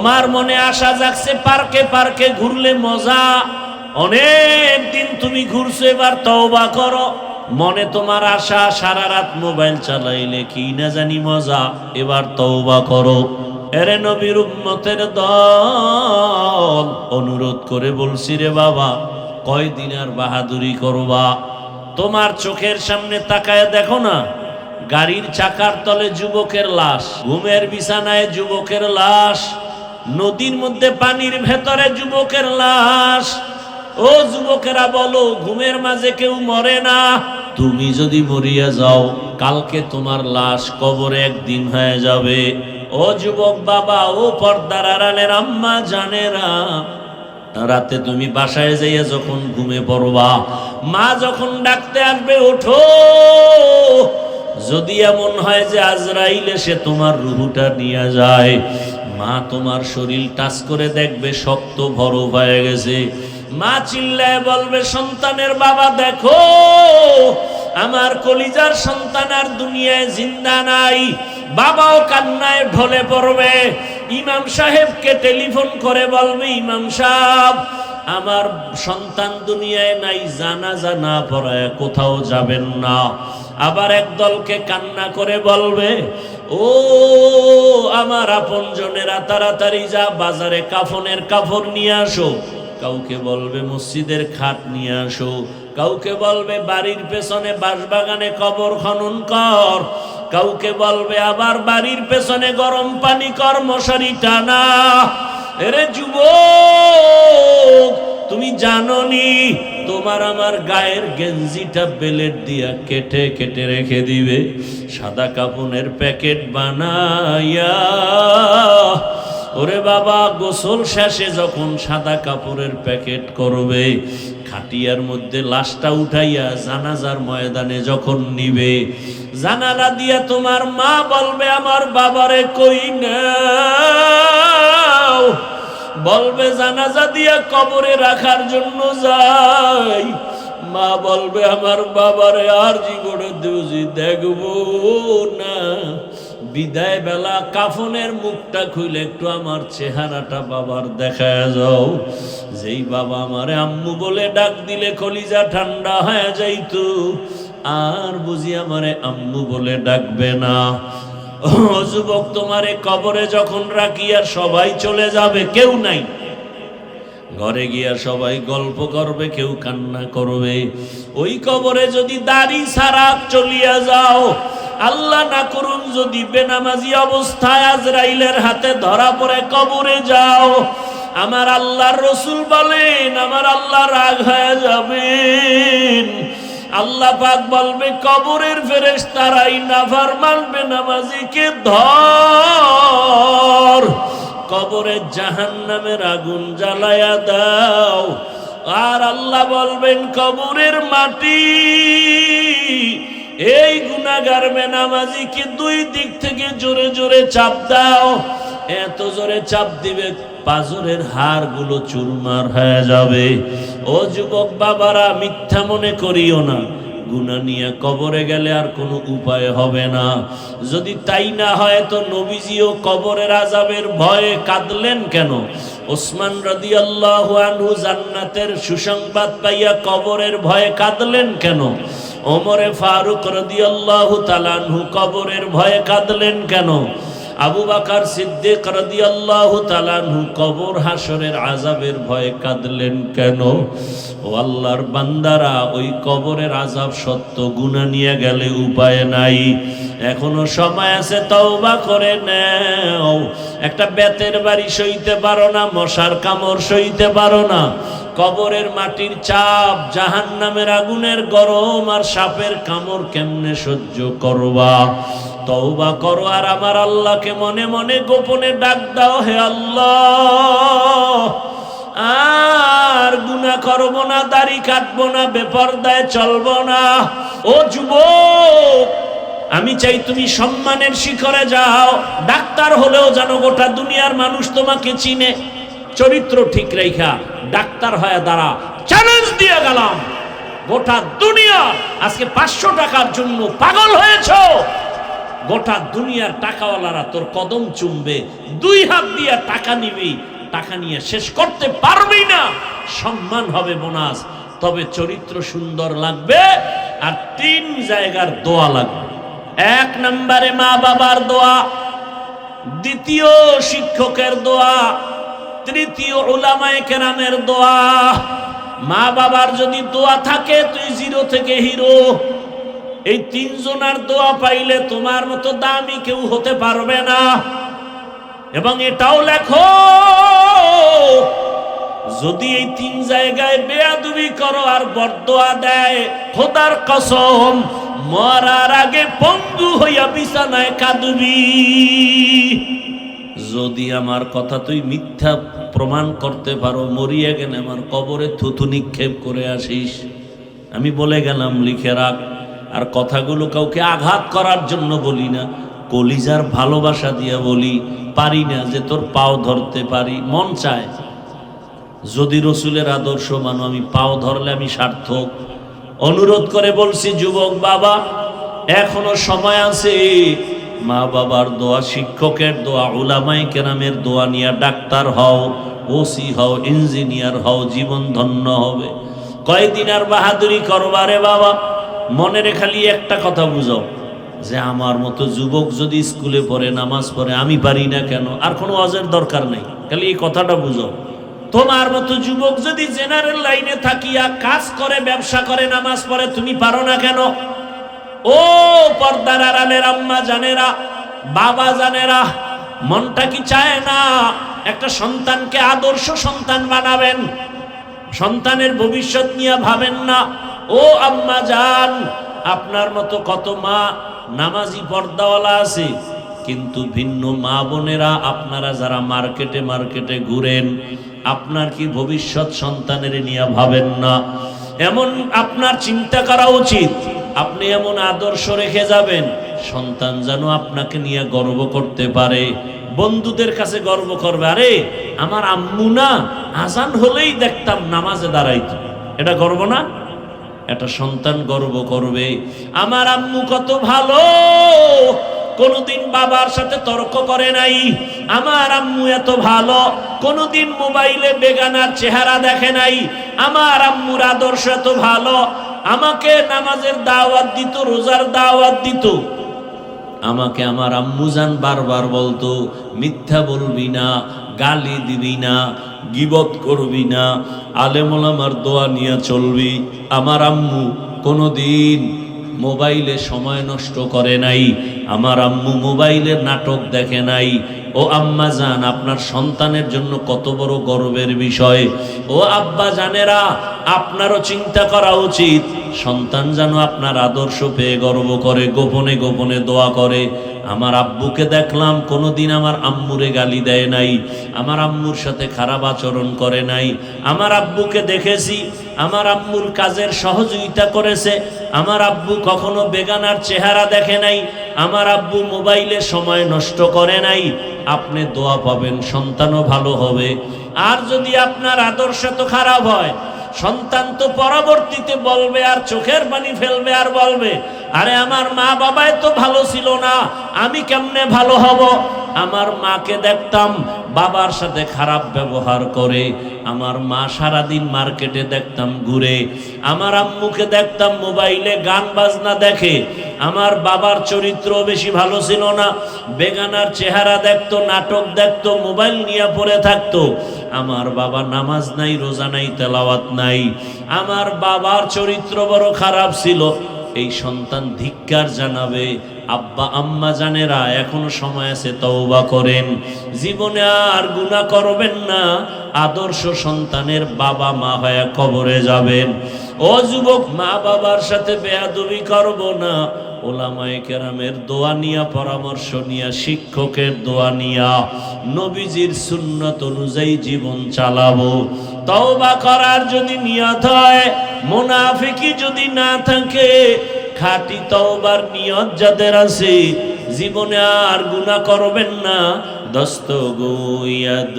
তোমার মনে আশা জাগছে পার্কে পার্কে ঘুরলে মজা, অনেক দিন তুমি ঘুরছো, এবার তওবা করো। মনে তোমার আশা সারা রাত মোবাইল চালাইলে কি না জানি মজা, এবার তওবা করো। এরে নবীর উম্মতের দল, অনুরোধ করে বলছি রে বাবা, কয়দিন আর বাহাদুরি করবা? তোমার চোখের সামনে তাকায় দেখো না, গাড়ির চাকার তলে যুবকের লাশ, ঘুমের বিছানায় যুবকের লাশ, নদীর মধ্যে পানির ভেতরে যুবকের লাশ। ও যুবকেরা বলো, ঘুমের মাঝে কেউ মরে না? তুমি যদি মরিয়া যাও, কালকে তোমার লাশ কবরে একদিন হয়ে যাবে। ও যুবক বাবা, ও পর্দার আড়ালের আম্মা জানেরা, রাতে তুমি বাসায় যাইয়া যখন ঘুমে পড়বা, মা যখন ডাকতে আসবে ওঠো, যদি এমন হয় যে আজরাইল এসে তোমার রুহুটা নিয়ে যায়, মা তোমার শরীর টাচ করে দেখবে শক্ত বরফ হয়ে গেছে। মা চিল্লায় বলবে, সন্তানের বাবা দেখো, আমার কলিজার সন্তান আর দুনিয়ায় জিন্দা নাই। বাবাও কান্নায় ঢলে পড়বে, ইমাম সাহেবকে টেলিফোন করে বলবে, ইমাম সাহেব আমার সন্তান দুনিয়ায় নাই, জানাজা না পড়ায় কোথাও যাবেন না। আবার একদলকে কান্না করে বলবে, ও আমার আপনজনেরা তাড়াতাড়ি যা বাজারে কাফনের কাপড় নিয়ে আসো। কাউকে বলবে মসজিদের খাট নিয়ে আসো, কাউকে বলবে বাড়ির পেছনে বাঁশবাগানে কবর খনন কর, কাউকে বলবে আবার বাড়ির পেছনে গরম পানি কর, মশারি টানা। এরে যুবক, তুমি জানোনি তোমার আমার গায়ের গেঞ্জিটা বেলেট দিয়া কেটে কেটে রেখে দিবে, সাদা কাপনের প্যাকেট বানাইয়া। ওরে বাবা, গোসল শেষে যখন সাদা কাপড়ের প্যাকেট করবে, খাটিয়ার মধ্যে লাশটা উঠাইয়া জানাজার ময়দানে যখন নিবে, জানালা দিয়া তোমার মা বলবে, আমার বাবারে কই নাও। বলবে জানাজা দিয়া কবরে রাখার জন্য যাই। মা বলবে, আমার বাবারে আর জীবনে দুজি দেখবো না। বিদায় বেলা কাফনের মুখটা খুলে একটু আমার চেহারাটা বাবার দেখায় যাও। যেই বাবা আমারে আম্মু বলে ডাক দিলে কলিজা ঠান্ডা হয়ে যাইতো, আর বুঝি আমারে আম্মু বলে ডাকবে না। ও যুবক, তোমারে কবরে যখন রাখিয়া সবাই চলে যাবে, কেউ নাই, ঘরে গিয়া সবাই গল্প করবে, কেউ কান্না করবে। ওই কবরে যদি দাড়ি ছাড়া চলিয়া যাও, আল্লাহ না করুন যদি বেনামাজি অবস্থায় আজরাইলের হাতে ধরা পড়ে কবরে যাও, আমার আল্লাহর রাসূল বলেন, আমার আল্লাহ রাগ হয়ে যাবেন। আল্লাহ পাক বলবে, কবরের ফেরেশতারাই নাফরমান বেনামাজিকে ধর, কবরে জাহান্নামের আগুন জ্বালায়া দাও। আর আল্লাহ বলবেন, কবরের মাটি এই গুনাহগার বেনামাজিকে দুই দিক থেকে জোরে জোরে চাপ দাও। এত জোরে চাপ দিবে পাজরের হাড়গুলো চুরমার হয়ে যাবে। ও যুবক বাবারা, মিথ্যা মনে করিও না, গুনাহ নিয়ে কবরে গেলে আর কোনো উপায় হবে না। যদি তাই না হয় তো নবীজিও কবরের আযাবের ভয়ে কাঁদলেন কেন? ওসমান রাদিয়াল্লাহু আনহু জান্নাতের সুসংবাদ পাইয়া কবরের ভয়ে কাঁদলেন কেন? ওমরে ফারুক রাদিয়াল্লাহু তাআলা আনহু কবরের ভয়ে কাঁদলেন কেন? আবু বকর সিদ্দিক রাদিয়াল্লাহু তাআলা আনহু কবর হাসরের আযাবের ভয়ে কাঁদলেন কেন? ও আল্লাহর বান্দারা, ওই কবরের আযাব সত্য, গুনাহ নিয়ে গেলে উপায় নাই, এখনো সময় আছে, তওবা করে নাও। একটা বেতের বাড়ি সইতে পারো না, মশার কামড় সইতে পারো না, কবরের মাটির চাপ, জাহান্নামের আগুনের গরম আর সাপের কামড় কেমনে সহ্য করবা? তওবা করো আর আমার আল্লাহকে মনে মনে গোপনে ডাক দাও, হে আল্লাহ, আর গুনাহ করব না, দাড়ি কাটবো না, বেপরদায় চলবো না। ও যুবক, আমি চাই তুমি সম্মানের শিখরে যাও, ডাক্তার হলেও যেন গোটা দুনিয়ার মানুষ তোমাকে চিনে। চরিত্র ঠিক রেখা ডাক্তার হয়ে দাঁড়া, চ্যালেঞ্জ দিয়ে গেলাম, গোটা দুনিয়া আজকে 500 টাকার জন্য পাগল হয়েছো, গোটা দুনিয়ার টাকাওয়ালারা তোর কদম চুমবে, 2 হাত দিয়ে টাকা নিবি, টাকা নিয়ে শেষ করতে পারবি না, সম্মান হবে বোনাস, তবে চরিত্র সুন্দর লাগবে। আর 3 জায়গার দোয়া লাগবে। 1 নম্বরে মা বাবার দোয়া, দ্বিতীয় শিক্ষকের দোয়া, তৃতীয় উলামায়ে কেরামের দোয়া। মা বাবার যদি দোয়া থাকে তুই 0 থেকে হিরো। এই 3 জনের দোয়া পাইলে তোমার মতো দামি কেউ হতে পারবে না। এবং এটাও লেখো, যদি এই 3 জায়গায় বেয়াদবি করো আর বরদোয়া দেয়, খোদার কসম মরার আগে পঙ্গু হইয়া বিছানায় কাঁদবি। যদি আমার কথা তুই মিথ্যা প্রমাণ করতে পারো, মরিয়া গেলে আমার কবরে থুতু নিক্ষেপ করে আসিস। আমি বলে গেলাম, লিখে রাখ। আর কথাগুলো কাউকে আঘাত করার জন্য বলি না, কলিজার ভালোবাসা দিয়া বলি। পারি না যে তোর পাও ধরতে পারি, মন চায় যদি রসুলের আদর্শ মানো, আমি পাও ধরলে আমি সার্থক। অনুরোধ করে বলছি, যুবক বাবা এখনো সময় আছে। মা বাবার দোয়া, শিক্ষকের দোয়া, উলামায়ে কেরামের দোয়া নিয়ে ডাক্তার হও, ওসি হও, ইঞ্জিনিয়ার হও, জীবন ধন্য হবে। কয়দিন আর বাহাদুরি করবারে বাবা? মনে রে খালি একটা কথা বুঝাও, যে আমার মতো যুবক যদি স্কুলে পড়ে, নামাজ পড়ে, আমি পারি না কেন? আর কোনো ওয়াজের দরকার নেই, খালি এই কথাটা বুঝাও। তোমার মতো যুবক যদি জেনারেল লাইনে থাকিয়া কাজ করে, ব্যবসা করে, নামাজ পড়ে, তুমি পারো না কেন? ও পর্দার আড়ালের আম্মা জানেরা, বাবা জানেরা, মনটা কি চায় না একটা সন্তানকে আদর্শ সন্তান বানাবেন? সন্তানের ভবিষ্যৎ নিয়ে ভাবেন না? ও আম্মা জান, আপনার মতো কত মা নামাজি পর্দাওয়ালা আছে, কিন্তু ভিন্ন মা বোনেরা আপনারা যারা মার্কেটে মার্কেটে ঘুরেন, আপনার কি ভবিষ্যৎ সন্তানের নিয়ে ভাবেন না? এমন আপনার চিন্তা করা উচিত, আপনি এমন আদর্শ রেখে যাবেন সন্তান যেন আপনাকে নিয়ে গর্ব করতে পারে, বন্ধুদের কাছে গর্ব করবে, আরে আমার আম্মু না আজান হলেই দেখতাম নামাজে দাঁড়াইতো। এটা গর্ব না? এটা সন্তান গর্ব করবে, আমার আম্মু কত ভালো, কোনদিন বাবার সাথে তর্ক করে নাই, আমার আম্মু এত ভালো, কোনদিন মোবাইলে বেগানার চেহারা দেখে নাই, আমার আম্মুর আদর্শ এত ভালো, আমাকে নামাজের দাওয়াত দিত, রোজার দাওয়াত দিত। আমাকে আমার আম্মুজান বারবার বলতো, মিথ্যা বলবি না, গালি দিবি না, গীবত করবি না, আলেম ওলামার দোয়া নিয়ে চলবি। আমার আম্মু কোনোদিন মোবাইলে সময় নষ্ট করে নাই, আমার আম্মু মোবাইলের নাটক দেখে নাই। ও আম্মা জান, আপনার সন্তানের জন্য কত বড় গর্বের বিষয়। ও আব্বা জানেরা, আপনারও চিন্তা করা উচিত, সন্তান যেন আপনার আদর্শ পেয়ে গর্ব করে, গোপনে গোপনে দোয়া করে। আমার আব্বুকে দেখলাম কোনোদিন আমার আম্মুরে গালি দেয় নাই, আমার আম্মুর সাথে খারাপ আচরণ করে নাই। আমার আব্বুকে দেখেছি আমার আম্মুর কাজের সহযোগিতা করেছে, আমার আব্বু কখনো বেগানার চেহারা দেখে নাই, আমার আব্বু মোবাইলে সময় নষ্ট করে নাই। আপনি দোয়া পাবেন, সন্তানও ভালো হবে। আর যদি আপনার আদর্শ তো খারাপ হয়, সন্তান তো পরবর্তীতে বলবে, আর চোখের পানি ফেলবে, আর বলবে, আরে আমার মা বাবাই তো ভালো ছিল না, আমি কেমনে ভালো হব? আমার মাকে দেখতাম বাবার সাথে খারাপ ব্যবহার করে, আমার মা সারাদিন মার্কেটে দেখতাম ঘুরে, আমার আম্মুকে দেখতাম মোবাইলে গান বাজনা দেখে, আমার বাবার চরিত্র বেশি ভালো ছিল না, বেগানার চেহারা দেখতো, নাটক দেখতো, মোবাইল নিয়ে পড়ে থাকতো। আমার বাবা নামাজ নাই, রোজা নাই, তেলাওয়াত নাই, আমার বাবার চরিত্র বড় খারাপ ছিল। এই সন্তান ধিক্কার জানাবে। আব্বা আম্মা জানেরা, এখনো সময় আছে, তওবা করেন, জীবনে আর গুনাহ করবেন না। আদর্শ সন্তানের বাবা মা হয়ে কবরে যাবেন। ও যুবক, মা বাবার সাথে বেয়াদবি করব না, ওলামায়ে কেরামের দোয়া নিয়া, পরামর্শ নিয়া, শিক্ষকের দোয়া নিয়া, নবীজির সুন্নত অনুযায়ী জীবন চালাবো। তওবা করার যদি নিয়ত হয়, মুনাফিকি যদি না থাকে, খাঁটি তওবার নিয়ত যাদের আছে, জীবনে আর গুনাহ করবেন না। দস্তগোয়াদ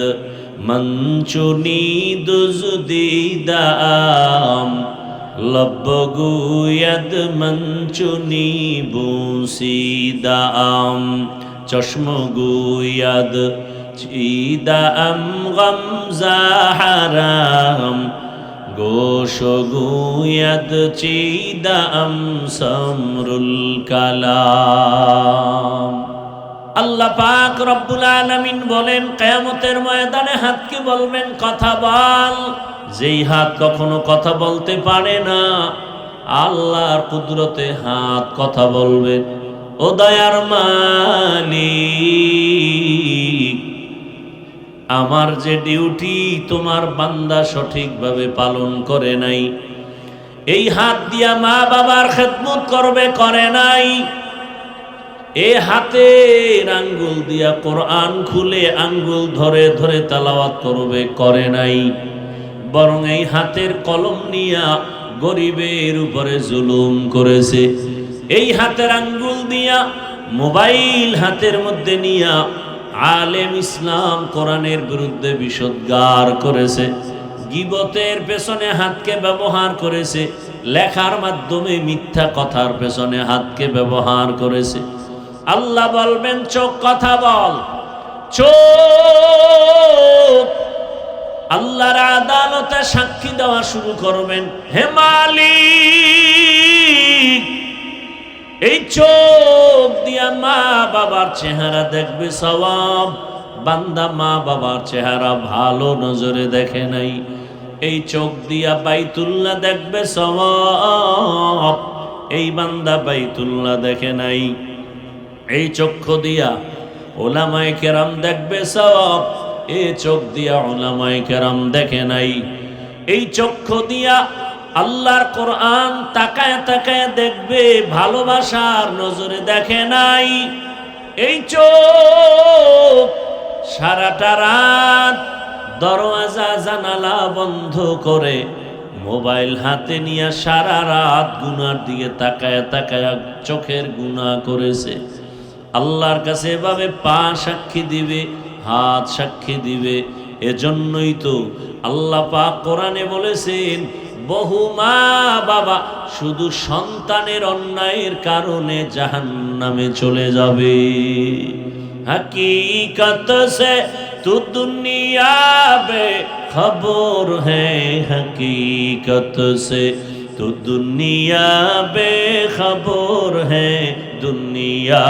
মঞ্চুনি দুজদিদাম লব্বগুয়াদ মঞ্চুনি বুসিদাম চশমগুয়াদ চিদাম গমজাহারাম গোশগুয়াদ চিদাম সমরুল কালাম। আল্লাহ পাক রব্বুল আলামিন বলেন, কিয়ামতের ময়দানে হাতকে বলবেন কথা বল। যেই হাত কখনো কথা বলতে পারে না, আল্লাহর কুদরতে হাত কথা বলবে। ও দয়ার মালিক, আমার যে ডিউটি তোমার বান্দা সঠিকভাবে পালন করে নাই, এই হাত দিয়া মা বাবার খেদমত করবে, করে নাই। এই হাতের আঙ্গুল দিয়া কোরআন খুলে আঙ্গুল ধরে ধরে তেলাওয়াত করবে, করে নাই। বরং এই হাতের কলম নিয়া গরিবের উপরে জুলুম করেছে। এই হাতের আঙ্গুল দিয়া মোবাইল হাতের মধ্যে নিয়া আলেম ইসলাম কোরআনের বিরুদ্ধে বিষোদ্গার করেছে। গীবতের পেছনে হাতকে ব্যবহার করেছে। লেখার মাধ্যমে মিথ্যা কথার পেছনে হাতকে ব্যবহার করেছে। আল্লাহ বলবেন, চোখ কথা বল। চোখ আল্লাহর আদালতে সাক্ষী দেওয়া শুরু করবেন। হে মালিক, এই চোখ দিয়া মা বাবার চেহারা দেখবে সওয়াব। বান্দা মা বাবার চেহারা ভালো নজরে দেখে নাই। এই চোখ দিয়া বাইতুল্লাহ দেখবে সওয়াব। এই বান্দা বাইতুল্লাহ দেখে নাই। এই চক্ষু দিয়া ওলামায়ে কেরাম দেখবে সওয়াব। এই চোখ দিয়া উলামায়ে কেরাম দেখে নাই। এই চক্ষু দিয়া আল্লাহর কোরআন তাকায় তাকায় দেখবে, ভালোবাসার নজরে দেখে নাই। এই চোখ সারাটা রাত দরওয়াজা জানালা বন্ধ করে মোবাইল হাতে নিয়ে সারা রাত গুনার দিকে তাকায় তাকায় চোখের গুনাহ করেছে। আল্লাহর কাছে এভাবে পা সাক্ষী দিবে, হাত সাক্ষী দিবে। এজন্যই তো আল্লাহ পাক কোরআনে বলেছেন, বহু মা বাবা শুধু সন্তানের অন্যায়ের কারণে জাহান্নামে চলে যাবে। হकीकत से तू दुनिया बेखबर है, हकीकत से तू दुनिया बेखबर है, दुनिया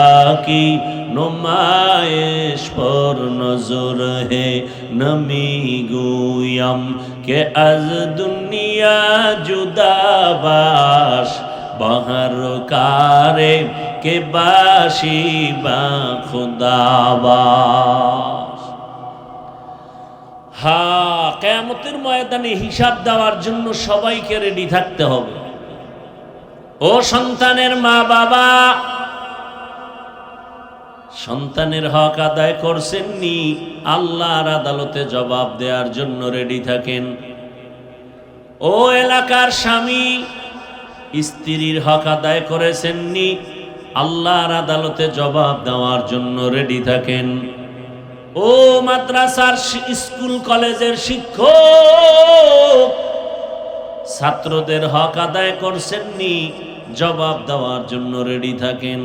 की नुमाइश पर नजर है, नमी गुयम के अज दुनिया जुदा बाश, बहर कारे के बाशी बा खुदाबाश। হ্যাঁ, কিয়ামতের ময়দানে হিসাব দেওয়ার জন্য সবাইকে রেডি থাকতে হবে। ও সন্তানের মা বাবা, সন্তানের হক আদায় করছেননি, আল্লাহর আদালতে জবাব দেওয়ার জন্য রেডি থাকেন। ও এলাকার স্বামী, স্ত্রীর হক আদায় করেছেননি, আল্লাহর আদালতে জবাব দেওয়ার জন্য রেডি থাকেন। ও মাদ্রাসার স্কুল কলেজের শিক্ষক, ছাত্রদের হক আদায় করছেননি, জবাব দেওয়ার জন্য রেডি থাকেন।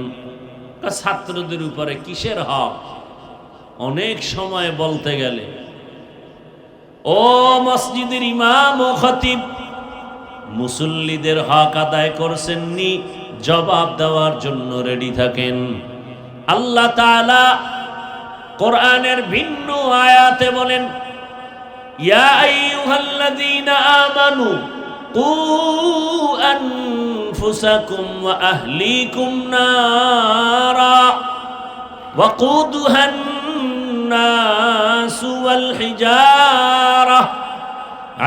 ছাত্রদের উপরে কিসের হক? অনেক সময় বলতে গেলে ও মসজিদের ইমাম ও খতিব, মুসল্লিদের হক আদায় করছেননি, জবাব দেওয়ার জন্য রেডি থাকেন। আল্লাহ তাআলা কোরআনের ভিন্ন আয়াতে বলেন, ইয়া আইয়ুহাল্লাযীনা আমানু কু আনফুসাকুম ওয়া আহলিকুম নারা ওয়াকুদুহান নাসু ওয়াল হিজারা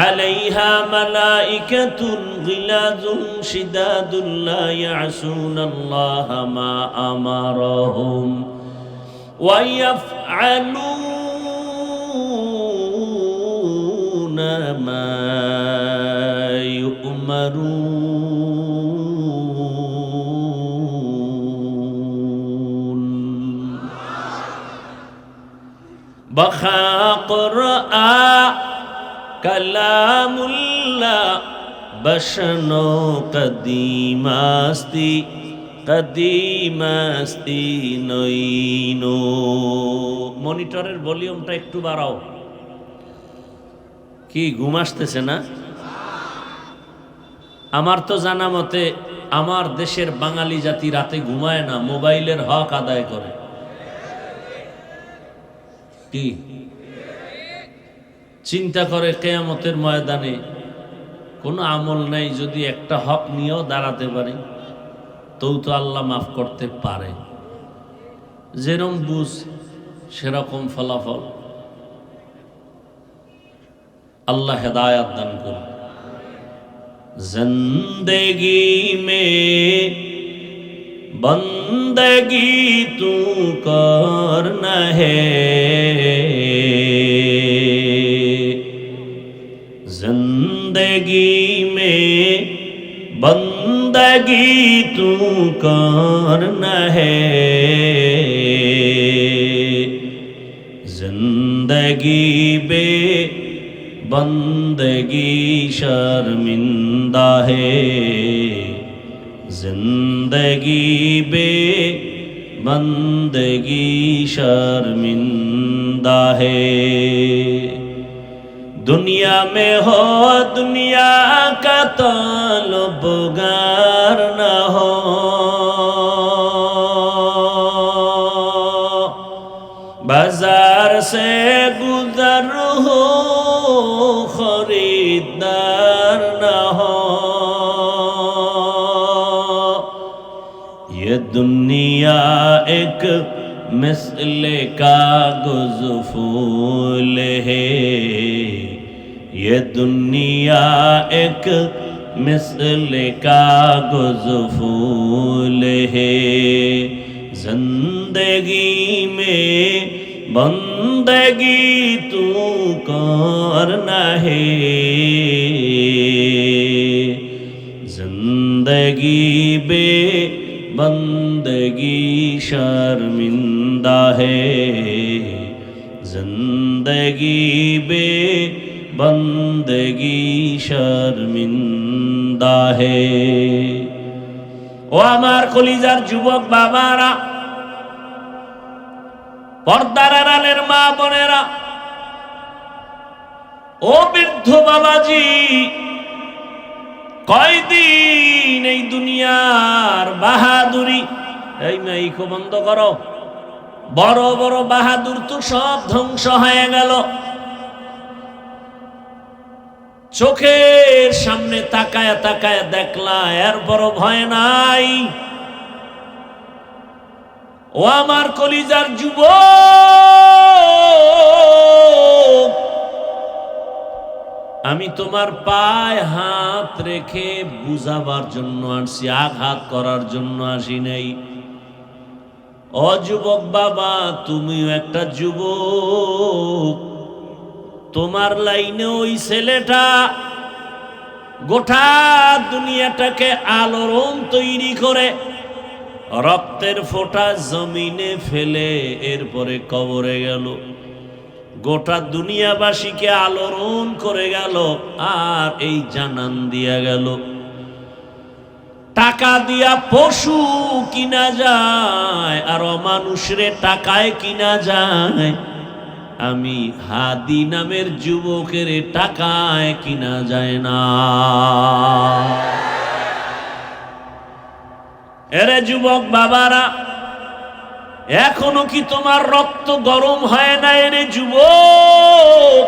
আলাইহা মালাইকাতুন গিলাযুন শিদাদুন লা ইয়াসুনাল্লাহা মা আমারাহুম ওয়া ইয়াফআলুনা মা ইউমারুন। বখা কুরআন কালামুল্লাহ বসনো কদিমাস্তি কদিমাস্তি নইনো। মনিটরের ভলিউমটা একটু বাড়াও। কি ঘুম আসতেছে না? আমার তো জানা মতে আমার দেশের বাঙালি জাতি রাতে ঘুমায় না, মোবাইলের হক আদায় করে। কি চিন্তা করে কিয়ামতের ময়দানে কোনো আমল নাই, যদি একটা হক নিয়েও দাঁড়াতে পারি তো আল্লাহ মাফ করতে পারে। যেরকম বুঝ সেরকম ফলাফল। আল্লাহ হেদায়াত দান করুন। जिंदगी में बंदगी तू करना है, जिंदगी में बंदगी तू करना है, जिंदगी बे बंदगी शर्मिंदा है, जिंदगी बे बंदगी शर्मिंदा है। दुनिया में हो दुनिया का तलबगार न हो, बाजार से गुजर हो खरीदार न हो। ये दुनिया एक मिसले कागज फूल है, ये दुनिया एक मिसले कागज फूल है, जिंदगी में बंदगी तू करना है, जिंदगी बे बंदगी शर्मिंदा है, जिंदगी बे बंदगी शर्मिंदा है। ও আমার কলিজার যুবক বাবারা, পর্দার আড়ালের মা বোনেরা, ও বৃদ্ধ বাবাজি, কয়দিন এই দুনিয়ার বাহাদুরি, এই মাইকো বন্ধ করো, বড় বড় বাহাদুর তো সব ধ্বংস হয়ে গেল। চোখের সামনে তাকায় তাকায় দেখলা, এর বড় ভয় নাই। ও আমার কলিজার যুবক, আমি তোমার পায়ে হাত রেখে বুঝাবার জন্য আসছি, আঘাত করার জন্য আসি নাই। ও যুবক বাবা, তুমিও একটা যুবক, তোমার লাইনে ওই ছেলেটা গোটা দুনিয়াটাকে আলোড়ন তৈরি করে রক্তের ফোঁটা জমিনে ফেলে এরপরে কবরে গেল, গোটা দুনিয়াবাসীকে আলোড়ন করে গেল, আর এই জানান দিয়া গেল। টাকা দিয়া পশু কিনা যায় আর অমানুষরে টাকায় কিনা যায়, আমি হাদি নামের যুবকের টাকায় কিনা যায় না। এরে যুবক বাবারা, এখনো কি তোমার রক্ত গরম হয় না? এরে যুবক,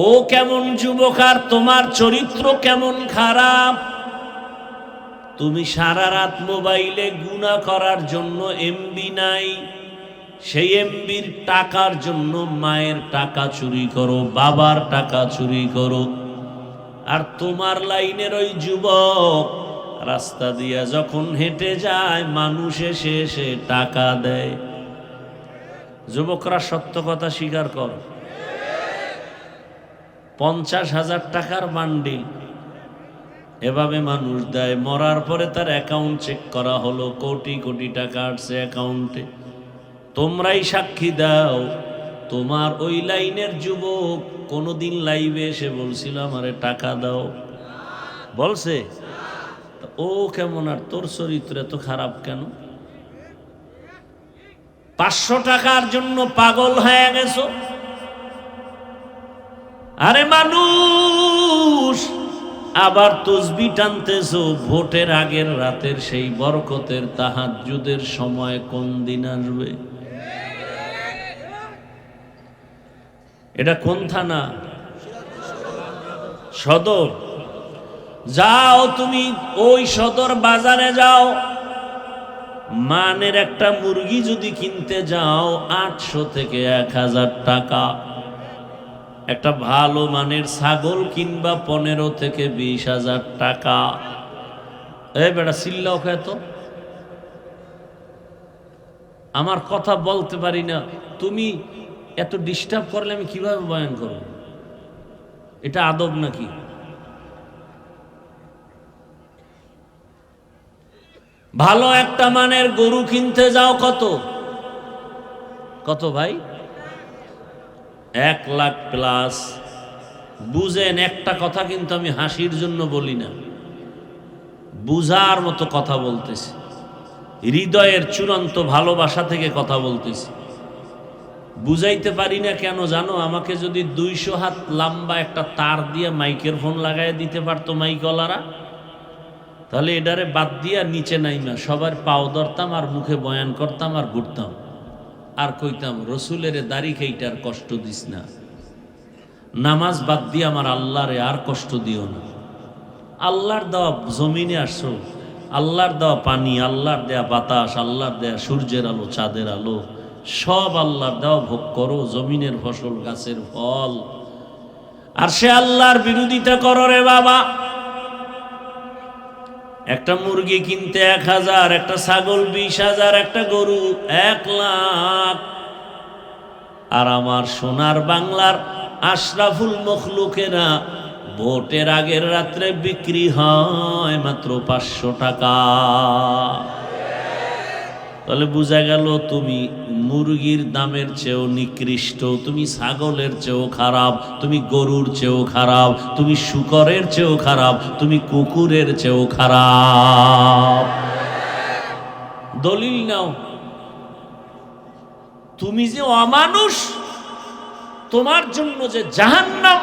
ও কেমন যুবক আর তোমার চরিত্র কেমন খারাপ। তুমি সারা রাত মোবাইলে গুনাহ করার জন্য এমবি নাই, সেই এমবির টাকার জন্য মায়ের টাকা চুরি করো, বাবার টাকা চুরি করো। আর তোমার লাইনের ওই যুবক রাস্তা দিয়া যখন হেঁটে যায়, মানুষ এসে এসে টাকা দেয়। যুবকরা সত্য কথা স্বীকার করো, 50,000 টাকার বান্ডিল এভাবে মানুষ দেয়। মরার পরে তার অ্যাকাউন্ট চেক করা হলো, কোটি কোটি টাকা আসছে অ্যাকাউন্টে। তোমরাই সাক্ষী দাও, তোমার ওই লাইনের যুবক কোনোদিন লাইভে এসে বলছিল আমারে টাকা দাও? বলছে? ও কেমন, আর তোর চরিত্র এত খারাপ কেন? 500 টাকার জন্য পাগল হয়ে গেছো? আরে মানুষ, আবার তসবি টানতেছো ভোটের আগের রাতের সেই বরকতের তাহাজ্জুদের সময় কোন দিন আসবে? এটা কোন থানা? সদর। যাও তুমি ওই সদর বাজারে যাও, মানের একটা মুরগি যদি কিনতে যাও 800 থেকে 1000 টাকা। একটা ভালো মানের ছাগল কিনবা 15 থেকে 20,000 টাকা। এই বেটা চিল্লাও খেত, আমার কথা বলতে পারি না, তুমি এত ডিস্টার্ব করলে আমি কিভাবে বয়ান করব? এটা আদব নাকি? ভালো একটা মানের গরু কিনতে যাও কত কত ভাই? 1 লাখ প্লাস। বুঝেন একটা কথা, কিন্তু আমি হাসির জন্য বলি না, বুঝার মতো কথা বলতেছি, হৃদয়ের চূড়ান্ত ভালোবাসা থেকে কথা বলতেছি। বুঝাইতে পারি না কেন জানো? আমাকে যদি 200 হাত লম্বা একটা তার দিয়ে মাইকের ফোন লাগাই দিতে পারতো মাইকওয়ালারা, তাহলে এটারে বাদ দিয়া নিচে নাইমা সবার পাও ধরতাম আর মুখে বয়ান করতাম আর ঘুরতাম আর কইতাম রসুলের দাড়ি খেইটার কষ্ট দিস না, নামাজ বাদ দিয়ে আমার আল্লাহরে আর কষ্ট দিও না। আল্লাহর দেওয়া জমিনে আসছো, আল্লাহর দেওয়া পানি, আল্লাহর দেয়া বাতাস, আল্লাহর দেয়া সূর্যের আলো, চাঁদের আলো, সব আল্লাহর দেওয়া ভোগ করো, জমিনের ফসল, গাছের ফল। আর সে আল্লাহর বিরোধিতা করো রে বাবা। একটা মুরগি কিনতে 1000, একটা ছাগল 20,000, একটা গরু 1 লাখ। আর আমার সোনার বাংলার আশরাফুল মখলুকেরা ভোটের আগের রাত্রে বিক্রি হয় মাত্র 500 টাকা। তাহলে বোঝা গেল তুমি মুরগির দামের চেয়েও নিকৃষ্ট, তুমি ছাগলের চেয়েও খারাপ, তুমি গরুর চেয়েও খারাপ, তুমি শূকরের চেয়েও খারাপ, তুমি কুকুরের চেয়েও খারাপ। দলিল নাও। তুমি যে অমানুষ, তোমার জন্য যে জাহান্নাম।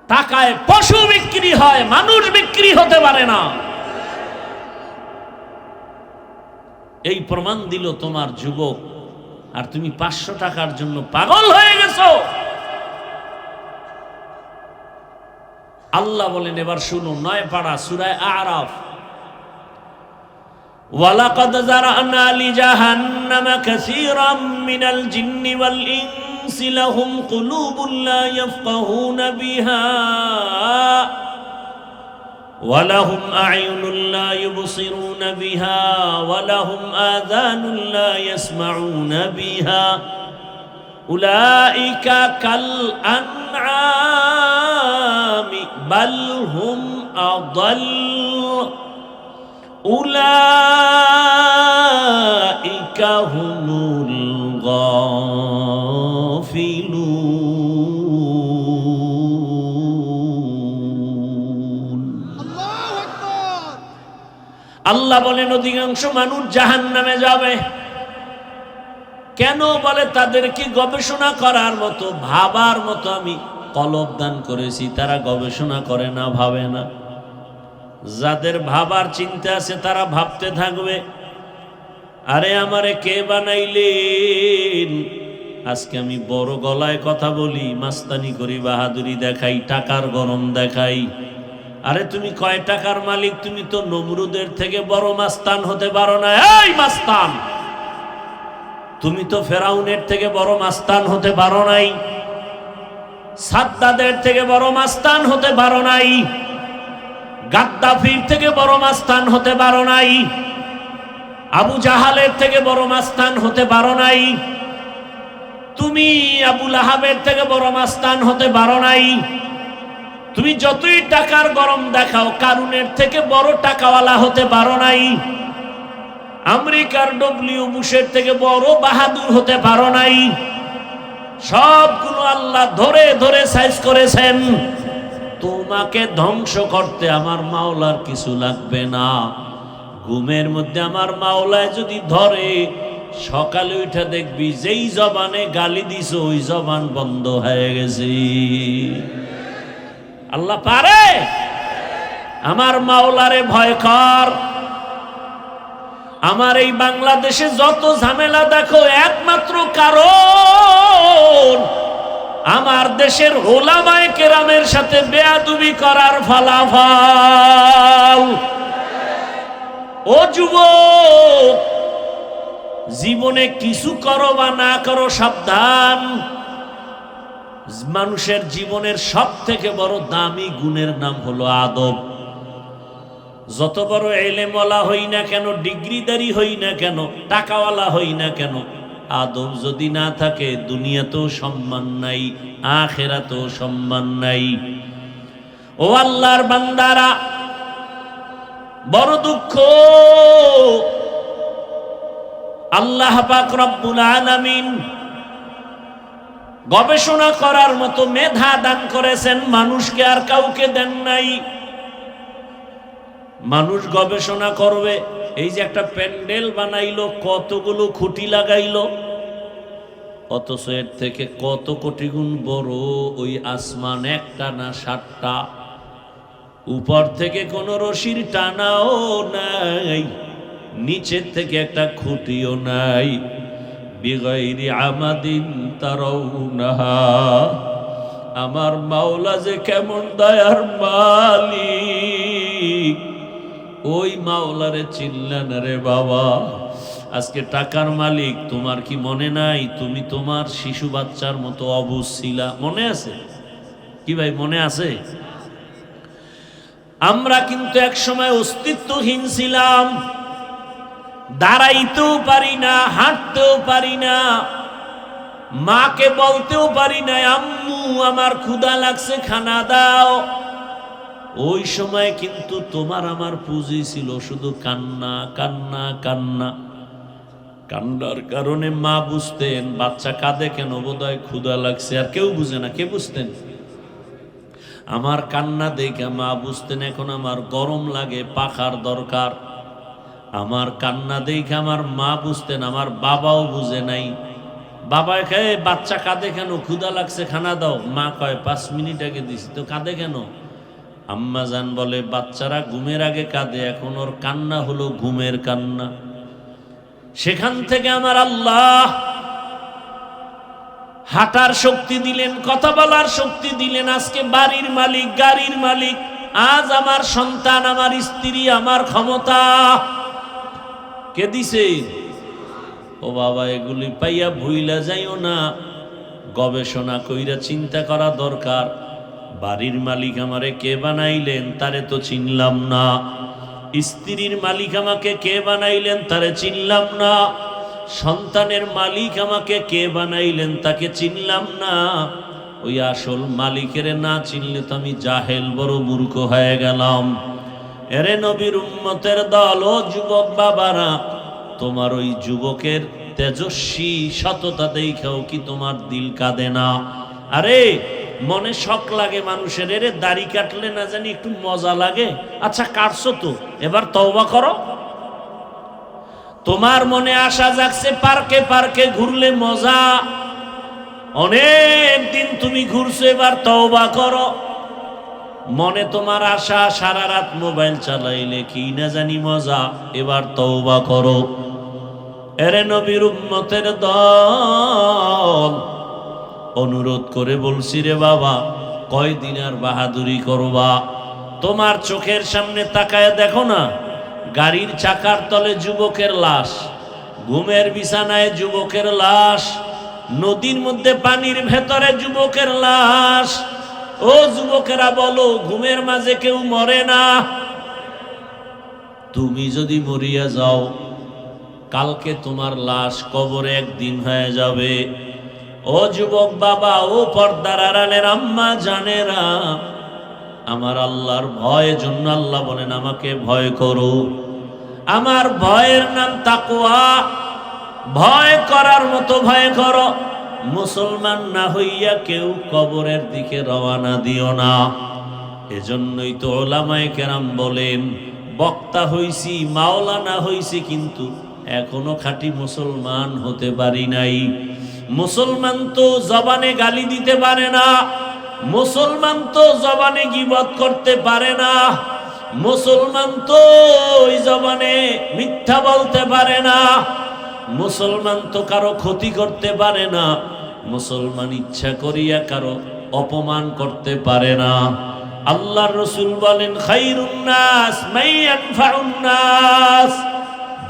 টাকায় পশু বিক্রি হয়, মানুষ বিক্রি হতে পারে না। এই প্রমাণ দিল তোমার যুবক। আর তুমি 500 টাকার জন্য পাগল হয়ে গেছো। আল্লাহ বলেন, এবার শুনো, 9 পারা সূরা আরাফ, ওয়ালাকাদ যারানা লিজাহান্নামা কাসীরাম মিনাল জিন্নি ওয়াল ইনসি লাহুম কুলুবুন লা ইয়াফকাহুনা বিহা ওয়ালাহুম আ'য়ুনুন লা ইউবসিরুনা বিহা ওয়ালাহুম আযানুন লা ইয়াসমাউনা বিহা উলাইকা কাল আনআমি বাল হুম আদাল উলাইকা হুমুল গাফিলুন। আল্লাহ বলেন, অধিকাংশ মানুষ জাহান্নামে যাবে। কেন? বলে তাদেরকে গবেষণা করার মতো, ভাবার মতো আমি কলব দান করেছি, তারা গবেষণা করে না, ভাবে না। যাদের ভাবার চিন্তা আছে তারা ভাবতে থাকবে, আরে আমারে কে বানাইলেন? আজকে আমি বড় গলায় কথা বলি, মাস্তানি করি, বাহাদুরি দেখাই, টাকার গরম দেখাই। আরে তুমি কয় টাকার মালিক? তুমি তো নমরুদের থেকে বড় মাস্তান হতে পারো না। এই মাস্তান, তুমি তো ফেরাউনের থেকে বড় মাস্তান হতে পারো নাই, সাদ্দাদের থেকে বড় মাস্তান হতে পারো নাই, গাদ্দাফির থেকে বড় মাস্তান হতে পারো নাই, আবু জাহালের থেকে বড় মাস্তান হতে পারো নাই, তুমি আবু লাহাবের থেকে বড় মাস্তান হতে পারো নাই। তুমি যতই টাকার গরম দেখাও, কারুনের থেকে বড় টাকাওয়ালা হতে পারো নাই, আমেরিকার ডব্লিউ বুশের থেকে বড় বাহাদুর হতে পারো নাই, সবগুলো আল্লাহ ধরে ধরে সাইজ করেছেন। তোমাকে ধ্বংস করতে আমার মাওলার কিছু লাগবে না। ঘুমের মধ্যে আমার মাওলায় যদি ধরে, সকালে উঠে দেখবি যেই জবানে গালি দিছ ওই জবান বন্ধ হয়ে গেছে। আল্লাহ পারে। আমার মাওলারে ভয় কর। আমার এই বাংলাদেশে যত ঝামেলা দেখো, একমাত্র কারণ আমার দেশের ওলামায়ে কেরামের সাথে বেয়াদবি করার ফলাফল। ও যুবক, জীবনে কিছু করো বা না করো, সাবধান। মানুষের জীবনের সব থেকে বড় দামি গুণের নাম হলো আদব। যত বড় এলেমওয়ালা হই না কেন, ডিগ্রিদারি হই না কেন, টাকাওয়ালা হই না কেন, আদব যদি না থাকে দুনিয়াতেও সম্মান নাই, আখিরাতেও সম্মান নাই। ও আল্লাহর বান্দারা, বড় দুঃখ, আল্লাহ পাক রব্বুল আলামিন গবেষণা করার মতো মেধা দান করেছেন, মানুষকে আর কাউকে দেন নাই। মানুষ গবেষণা করবে। এই যে একটা প্যান্ডেল বানাইলো, কতগুলো খুঁটি লাগাইলো, অথচ এর থেকে কত কোটি গুণ বড় ওই আসমান, একটা না 7টা। উপর থেকে কোনো রশির টানাও নাই, নিচের থেকে একটা খুঁটিও নাই। বিগাইরি আমাদিন তারাউনাহা। আমার মাওলা যে কেমন দয়ার মালিক, ওই মাওলারে চিনলেন রে বাবা। আজকে টাকার মালিক, তোমার কি মনে নাই তুমি তোমার শিশু বাচ্চার মতো অবুঝ ছিলা? মনে আছে কি ভাই? মনে আছে? আমরা কিন্তু এক সময় অস্তিত্বহীন ছিলাম, দাঁড়াইতেও পারি না, হাঁটতেও পারি না, মাকে বলতেও পারি না আম্মু আমার ক্ষুধা লাগছে, খানা দাও। ওই সময় কিন্তু তোমার আমার পুঁজি ছিল শুধু কান্না, কান্না, কান্না। কান্নার কারণে মা বুঝতেন বাচ্চা কাঁদে কেন, বোধহয় ক্ষুধা লাগছে। আর কেউ বুঝে না। কে বুঝতেন? আমার কান্না দেখে মা বুঝতেন এখন আমার গরম লাগে, পাখার দরকার। আমার কান্না দেখে আমার মা বুঝতেন, আমার বাবাও বুঝে নাই। বাবা কয় বাচ্চা কাঁদে কেন, ক্ষুধা লাগছে খানা দাও। মা কয় 5 মিনিট আগে দিছি তো, কাঁদে কেন? আম্মা জান বলে বাচ্চারা ঘুমের আগে কাঁদে, এখন ওর কান্না হলো ঘুমের কান্না। সেখান থেকে আমার আল্লাহ হাঁটার শক্তি দিলেন, কথা বলার শক্তি দিলেন। আজকে বাড়ির মালিক, গাড়ির মালিক। আজ আমার সন্তান, আমার স্ত্রী, আমার ক্ষমতা কে দিছে? ও বাবা, এগুলি পাইয়া ভুইলা যাইও না। গবেষণা কইরা চিন্তা করা দরকার। বাড়ির মালিক আমারে কে বানাইলেন, তারে তো চিনলাম না। স্ত্রীর মালিক আমাকে কে বানাইলেন, তারে চিনলাম না। সন্তানের মালিক আমাকে কে বানাইলেন, তাকে চিনলাম না। ওই আসল মালিকের না চিনলে তো আমি জাহেল, বড় মূর্খ হয়ে গেলাম। এরে নবীর উম্মতের দল, ও যুবক বাবারা, তোমার ওই যুবকের তেজস্বী সততা দেখাও কি তোমার দিল কাঁদে না? আরে মনে শখ লাগে মানুষের, এরে দাড়ি কাটলে না জানি একটু মজা লাগে। আচ্ছা কাটছো তো, এবার তওবা করো। তোমার মনে আশা জাগছে পার্কে পার্কে ঘুরলে মজা, অনেক দিন তুমি ঘুরছো, এবার তওবা করো। মনে তোমার আশা সারা রাত মোবাইল চালাইলে কি না জানি মজা, এবার তওবা করো। এরে নবীর উম্মতের দল, অনুরোধ করে বলছি রে বাবা, কয়দিন আর বাহাদুরি করবা? তোমার চোখের সামনে তাকায় দেখো না, গাড়ির চাকার তলে যুবকের লাশ, ঘুমের বিছানায় যুবকের লাশ, নদীর মধ্যে পানির ভেতরে যুবকের লাশ। ও যুবকেরা বলো, ঘুমের মাঝে কেউ মরে না? তুমি যদি মরিয়া যাও, কালকে তোমার লাশ কবরে একদিন হয়ে যাবে। ও যুবক বাবা, ও পর্দার আড়ালের আম্মা জানেরা, আমার আল্লাহর ভয়ের জন্য আল্লাহ বলেন আমাকে ভয় করো। আমার ভয়ের নাম তাকওয়া। ভয় করার মতো ভয় করো। মুসলমান না হইয়া কেউ কবরের দিকে রওনা দিও না। এজন্যই তো ওলামায়ে কেরাম বলেন, বক্তা হইছি, মাওলানা হইছি, কিন্তু এখনো খাঁটি মুসলমান হতে পারি নাই। মুসলমান তো জবানে গালি দিতে পারে না, মুসলমান তো জবানে গীবত করতে পারে না, মুসলমান তো ওই জবানে মিথ্যা বলতে পারে না, মুসলমান তো কারো ক্ষতি করতে পারে না, মুসলমান ইচ্ছা করিয়া কারো অপমান করতে পারে না। আল্লাহর রাসূল বলেন, খায়রুন নাস মান ইয়ানফাউন নাস,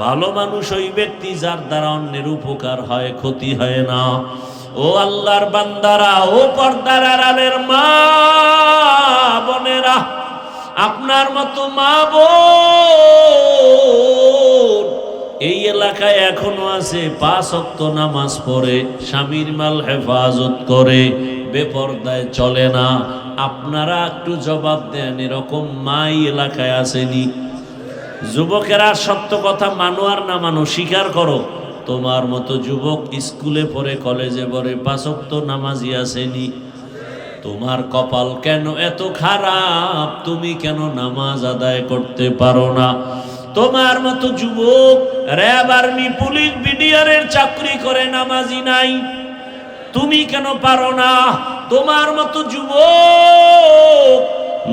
ভালো মানুষ ওই ব্যক্তি যার দ্বারা অন্যের উপকার হয়, ক্ষতি হয় না। ও আল্লাহর বান্দারা, ও পর্দার আড়ালের মা বোনেরা, আপনার মতো মা বোন এই এলাকায় এখনো আছে, 5 ওয়াক্ত নামাজ পড়ে, স্বামীর মাল হেফাজত করে, বেপরদায় চলে না। আপনারা একটু জবাব দেন, এরকম মাই এলাকায় আসেনি? যুবকেরা সত্য কথা মানো আর না মানো, স্বীকার করো, তোমার মতো যুবক স্কুলে পড়ে, কলেজে পড়ে, 5 ওয়াক্ত নামাজি আসেনি? তোমার কপাল কেন এত খারাপ? তুমি কেন নামাজ আদায় করতে পারো না? তোমার মতো যুবক র্যাব, আর্মি, পুলিশ, বিডিআরের চাকরি করে, নামাজি নাই, তুমি কেন পারো না? তোমার মতো যুবক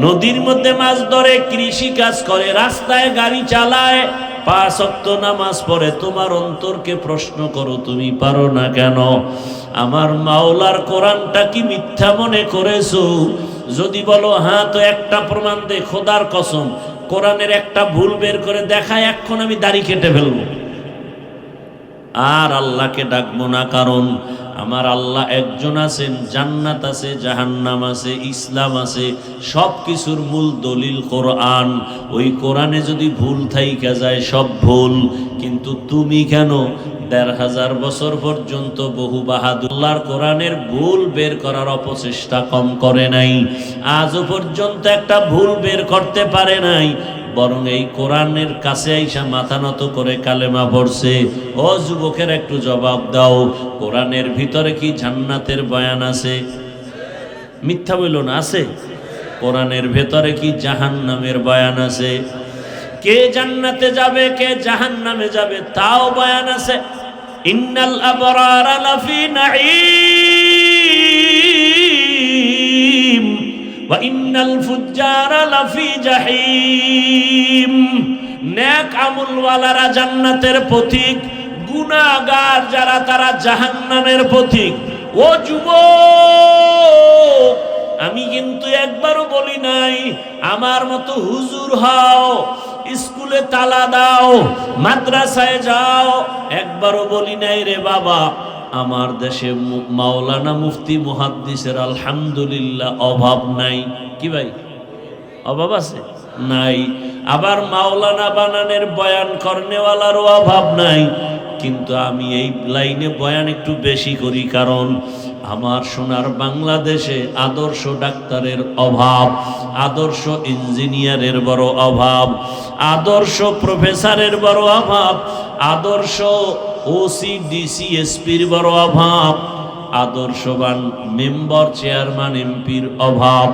নদীর মধ্যে মাছ ধরে, কৃষি কাজ করে, রাস্তায় গাড়ি চালায়, 5 ওয়াক্ত নামাজ পড়ে, তোমার অন্তরকে প্রশ্ন করো, তুমি পারো না কেন? আমার মাওলার কোরআনটা কি মিথ্যা মনে করেছো? যদি বলো হ্যাঁ, তো একটা প্রমাণ দে, খোদার কসম, কোরআনের একটা ভুল বের করে দেখায়, এখন আমি দাড়ি কেটে ফেলবো। আর আল্লাহকে ডাকবো না, কারণ আমার আল্লাহ একজন আছেন, জান্নাত আছে, জাহান্নাম আছে, ইসলাম আছে, সব কিছুর মূল দলিল কোরআন। ওই কোরআনে যদি ভুল থাইকা যায়, সব ভুল। কিন্তু তুমি কেন 1500 বছর পর্যন্ত বহু বাহাদুল্লাহর কোরআনের ভুল বের করার অপচেষ্টা কম করে নাই? আজও পর্যন্ত একটা ভুল বের করতে পারে নাই, বরং এই কোরআনের কাছে আইসা মাথা নত করে কালেমা পড়ছে। ও যুবকের, একটু জবাব দাও, কোরআনের ভিতরে কি জান্নাতের বয়ান আছে? মিথ্যা বইল না, আছে? কোরআনের ভেতরে কি জাহান্নামের বয়ান আছে? কে জান্নাতে যাবে, কে জাহান্নামে যাবে, তাও বয়ান আছে। ইন্নাল আবরারা লাফি নাঈম ওয়া ইন্নাল ফুজ্জারা লাফি জাহিম। নেক আমলওয়ালারা জান্নাতের পথিক, গুনাহগার যারা তারা জাহান্নামের পথিক। ও যুবক, আমি কিন্তু একবারও বলি নাই আমার মতো হুজুর হও, স্কুলে তালা দাও, মাদ্রাসায় যাও, একবারও বলি নাই রে বাবা আমার দেশে মাওলানা, মুফতি, মুহাদ্দিসের আলহামদুলিল্লাহ অভাব নাই। কি ভাই, অভাব আছে? নাই। আবার মাওলানা বানানের বয়ান করনেওয়ালারও অভাব নাই। কিন্তু আমি এই লাইনে বয়ান একটু বেশি করি, কারণ আমার সোনার বাংলাদেশে আদর্শ ডাক্তারের অভাব, আদর্শ ইঞ্জিনিয়ারের বড় অভাব, আদর্শ প্রফেসরের বড় অভাব, আদর্শ ওসি, ডিসি, এসপির বড় অভাব, আদর্শবান মেম্বার, চেয়ারম্যান, এমপির অভাব।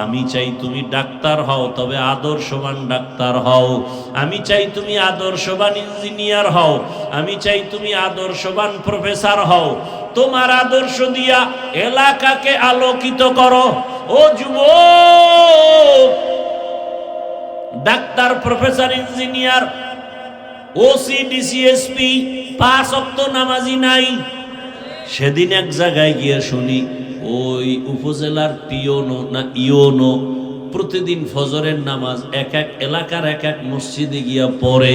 আমি চাই তুমি ডাক্তার হও, তবে আদর্শবান ডাক্তার হও। আমি চাই তুমি আদর্শবান ইঞ্জিনিয়ার হও। আমি চাই তুমি আদর্শবান প্রফেসর হও। তোমার আদর্শ দিয়া এলাকাকে আলোকিত করো। ও যুবক, doctor, professor, engineer, OC, DC, SP, 5 ওয়াক্ত নামাজি নাই। সেদিন এক জায়গায় গিয়ে শুনি ওই উপজেলার টিওনো না ইওনো প্রতিদিন ফজরের নামাজ এক এক এলাকার এক এক মসজিদে গিয়া পড়ে।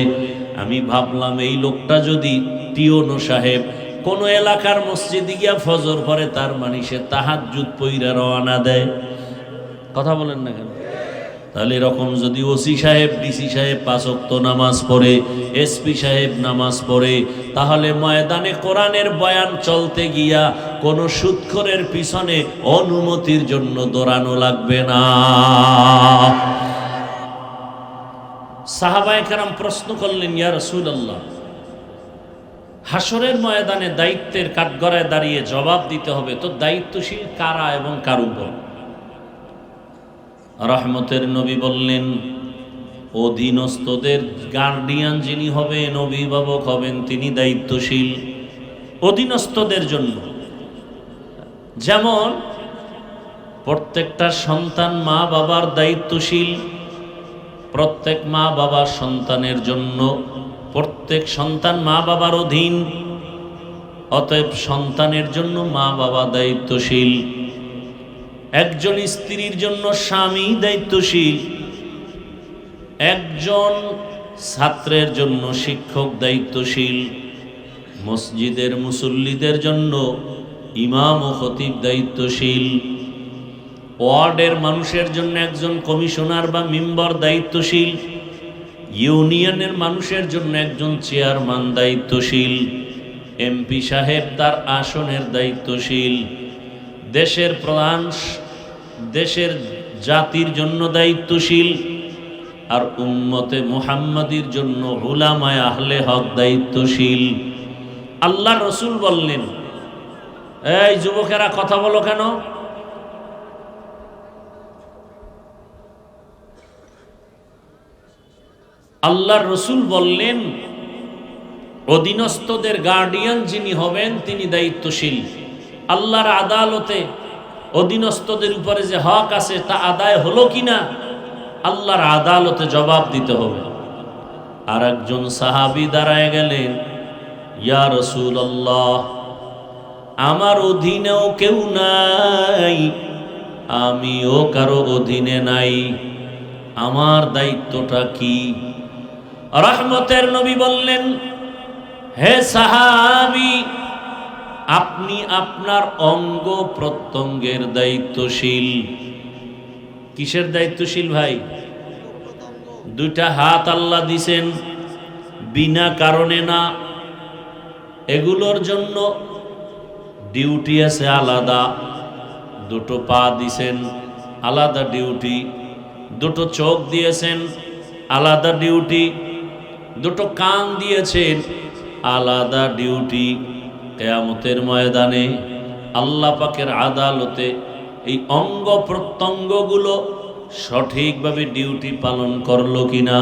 আমি ভাবলাম এই লোকটা যদি টিওনো সাহেব কোন এলাকার মসজিদে গিয়া ফজর পড়ে, তার মানে সে তাহাজ্জুদ পইরা রওনা দেয়। কথা বলেন না কেন? তাহলে এরকম যদি ওসি সাহেব, ডিসি সাহেব 5 ওয়াক্ত নামাজ পড়ে, এসপি সাহেব নামাজ পড়ে, তাহলে ময়দানে কোরআনের বয়ান চলতে গিয়া কোন সুদখোরের পিছনে অনুমতির জন্য দৌড়ানো লাগবে না। সাহাবায়ে কেরাম প্রশ্ন করলেন, ইয়া রাসূলুল্লাহ, হাসরের ময়দানে দায়িত্বের কাঠগড়ায় দাঁড়িয়ে জবাব দিতে হবে। তো দায়িত্বশীল কারা এবং কার উপর? রহমতের নবী বললেন, অধীনস্থদের গার্ডিয়ান যিনি হবেন, অভিভাবক হবেন, তিনি দায়িত্বশীল অধীনস্থদের জন্য। যেমন প্রত্যেকটা সন্তান মা বাবার দায়িত্বশীল, প্রত্যেক মা বাবা সন্তানের জন্য, প্রত্যেক সন্তান মা বাবার অধীন, অতএব সন্তানের জন্য মা বাবা দায়িত্বশীল। একজন স্ত্রীর জন্য স্বামী দায়িত্বশীল, একজন ছাত্রের জন্য শিক্ষক দায়িত্বশীল, মসজিদের মুসল্লিদের জন্য ইমাম ও খতিব দায়িত্বশীল, ওয়ার্ডের মানুষের জন্য একজন কমিশনার বা মেম্বার দায়িত্বশীল, ইউনিয়নের মানুষের জন্য একজন চেয়ারম্যান দায়িত্বশীল, এমপি সাহেব তার আসনের দায়িত্বশীল, দেশের প্রধান দেশের জাতির জন্য দায়িত্বশীল, আর উম্মতে মুহাম্মাদির জন্য উলামায়ে আহলে হক দায়িত্বশীল। আল্লাহ রসুল বললেন, এই যুবকেরা কথা বলো কেন? আল্লাহর রসুল বললেন, অধীনস্থদের গার্ডিয়ান যিনি হবেন তিনি দায়িত্বশীল। আল্লাহর আদালতে অধীনস্থদের উপরে যে হক আছে তা আদায় হলো কিনা আল্লাহর আদালতে জবাব দিতে হবে। আর একজন সাহাবী দাঁড়ায় গেলেন, ইয়া রাসূলুল্লাহ, আমার অধীনেও কেউ নাই, আমিও কারো অধীনে নাই, আমার দায়িত্বটা কি? রহমতের নবী বললেন, হে সাহাবী, আপনি আপনার অঙ্গ প্রত্যঙ্গের দায়িত্বশীল। কিসের দায়িত্বশীল ভাই? দুইটা হাত আল্লাহ দিছেন বিনা কারণে না, এগুলোর জন্য ডিউটি আছে আলাদা। দুটো পা দিছেন, আলাদা ডিউটি। দুটো চোখ দিয়েছেন, আলাদা ডিউটি। দুটো কান দিয়েছেন, আলাদা ডিউটি। কিয়ামতের ময়দানে আল্লাহ পাকের আদালতে এই অঙ্গ প্রত্যঙ্গগুলো সঠিকভাবে ডিউটি পালন করলো কিনা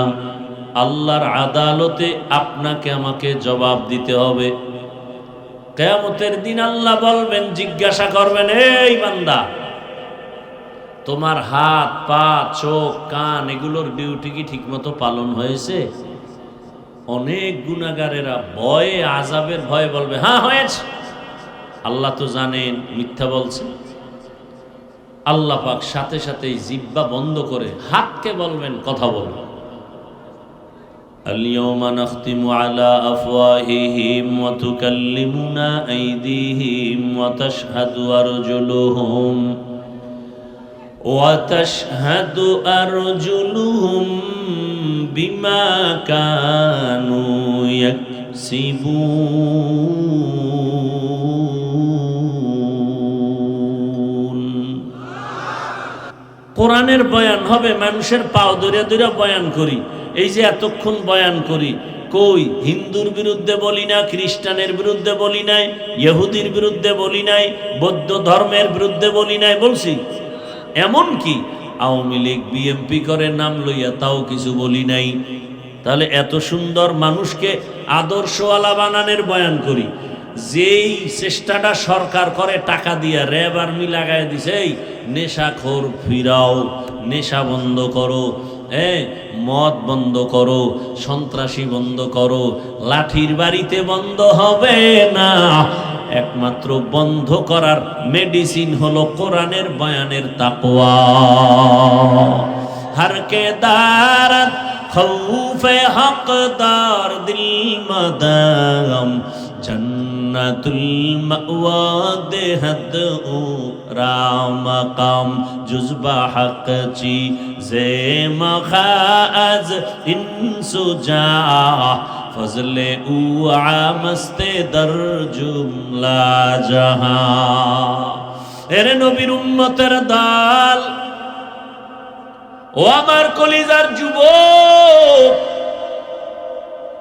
আল্লাহর আদালতে আপনাকে আমাকে জবাব দিতে হবে। কিয়ামতের দিন আল্লাহ বলবেন, জিজ্ঞাসা করবেন, এই বান্দা, তোমার হাত পা চোখ কান এগুলোর ডিউটি কি ঠিকমতো পালন হয়েছে? অনেক গুনাহগারেরা ভয়ে, আযাবের ভয়ে বলবে, হ্যাঁ হয়েছে। আল্লাহ তো জানেন মিথ্যা বলছে। আল্লাহ পাক সাথে সাথে জিহ্বা বন্ধ করে হাতকে বলবেন, কথা বলো। আল-ইয়াওমা নাখতিমু আলা আফওয়াহিহিম ওয়া তুকাল্লিমুনা আইদিহিম ওয়া তাশহাদু আরজুলুহুম وتشهد أرجلهم بما كانوا يكسبون। কোরআনের বয়ান হবে, মানুষের পাও ধরে ধরে বয়ান করি। এই যে এতক্ষণ বয়ান করি, কই হিন্দুর বিরুদ্ধে বলি না, খ্রিস্টানের বিরুদ্ধে বলি নাই, ইহুদির বিরুদ্ধে বলি নাই, বৌদ্ধ ধর্মের বিরুদ্ধে বলি নাই, বলছি? এমনকি আওয়ামী লীগ বিএনপি করে নাম লইয়া তাও কিছু বলি নাই। তাহলে এত সুন্দর মানুষকে আদর্শওয়ালা বানানোর বয়ান করি। যেই চেষ্টাটা সরকার করে টাকা দিয়া, র্যাব আর্মি লাগাই দিছে, এই নেশাখোর ফিরাও, নেশা বন্ধ করো, মদ বন্ধ করো, সন্ত্রাসী বন্ধ করো, লাঠির বাড়িতে বন্ধ হবে না। একমাত্র বন্ধ করার মেডিসিন হলো কোরআনের বয়ানের তাকওয়া। हर के दारत खौफे हकदार दिल मदाम जन्नतुल मअवा देहत उ राम काम जुज़बा हक ची जे मखाज इंसुजा फजले उ आमस्ते दर जुमला जहां। एरे नबीर उम्मतेर दाल, ও আমার কলিজার যুবক,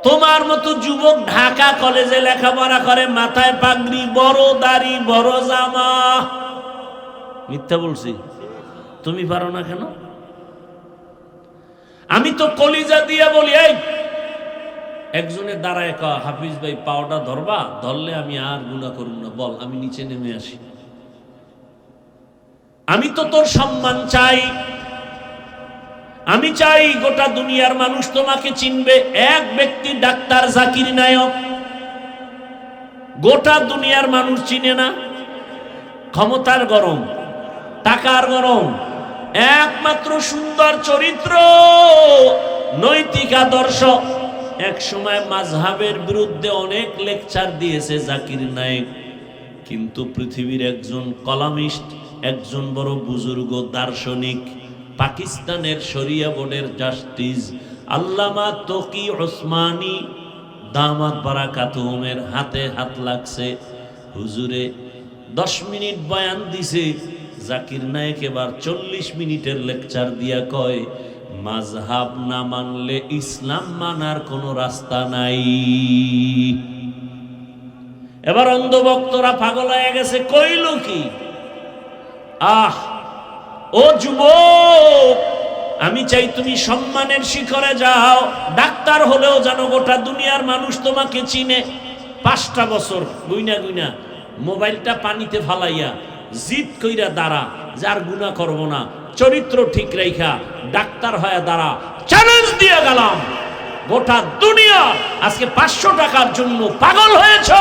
তোমার মতো যুবক ঢাকা কলেজে লেখাপড়া করে, মাথায় পাগড়ি, বড় দাড়ি, বড় জামা। মিথ্যা বলছি? তুমি পারো না কেন? আমি তো কলিজা দিয়ে বলি, এই একজনের দাঁড়ায় কয়, হাফিজ ভাই পাওটা ধরবা, ধরলে আমি আর গুনাহ করব না, বল আমি নিচে নেমে আসি। আমি তো তোর সম্মান চাই, আমি চাই গোটা দুনিয়ার মানুষ তোমাকে চিনবে। এক ব্যক্তি ডাক্তার জাকির নায়ক, গোটা দুনিয়ার মানুষ চিনে না। ক্ষমতার গরম, টাকার গরম, একমাত্র সুন্দর চরিত্র, নৈতিক আদর্শ। এক সময় মাযহাবের বিরুদ্ধে অনেক লেকচার দিয়েছে জাকির নায়েক, কিন্তু পৃথিবীর একজন কলামিস্ট, একজন বড় বুজুর্গ দার্শনিক, পাকিস্তানের শরিয়া বোর্ডের জাস্টিস আল্লামা তকি ওসমানী দামাত বারাকাতুহুমের হাতে হাত লাগছে। হুজুরে 10 মিনিট বয়ান দিছে, জাকির নায়েক এবার 40 মিনিটের লেকচার দিয়া কয়, মাযহাব না মানলে ইসলাম মানার কোনো রাস্তা নাই। এবার অন্ধভক্তরা পাগল হয়ে গেছে, কইল কি? আহ ও যুবক, আমি চাই তুমি সম্মানের শিখরে যাও, ডাক্তার হলেও জানো গোটা দুনিয়ার মানুষ তোমাকে চিনে। 5টা বছর গুইনা গুইনা মোবাইলটা পানিতে ফালাইয়া জিদ কইরা দাঁড়া, যার গুনাহ করব না, চরিত্র ঠিক রাইখা ডাক্তার হয়ে দাঁড়া। চ্যালেঞ্জ দিয়ে গেলাম, গোটা দুনিয়া আজকে 500 টাকার জন্য পাগল হয়েছো,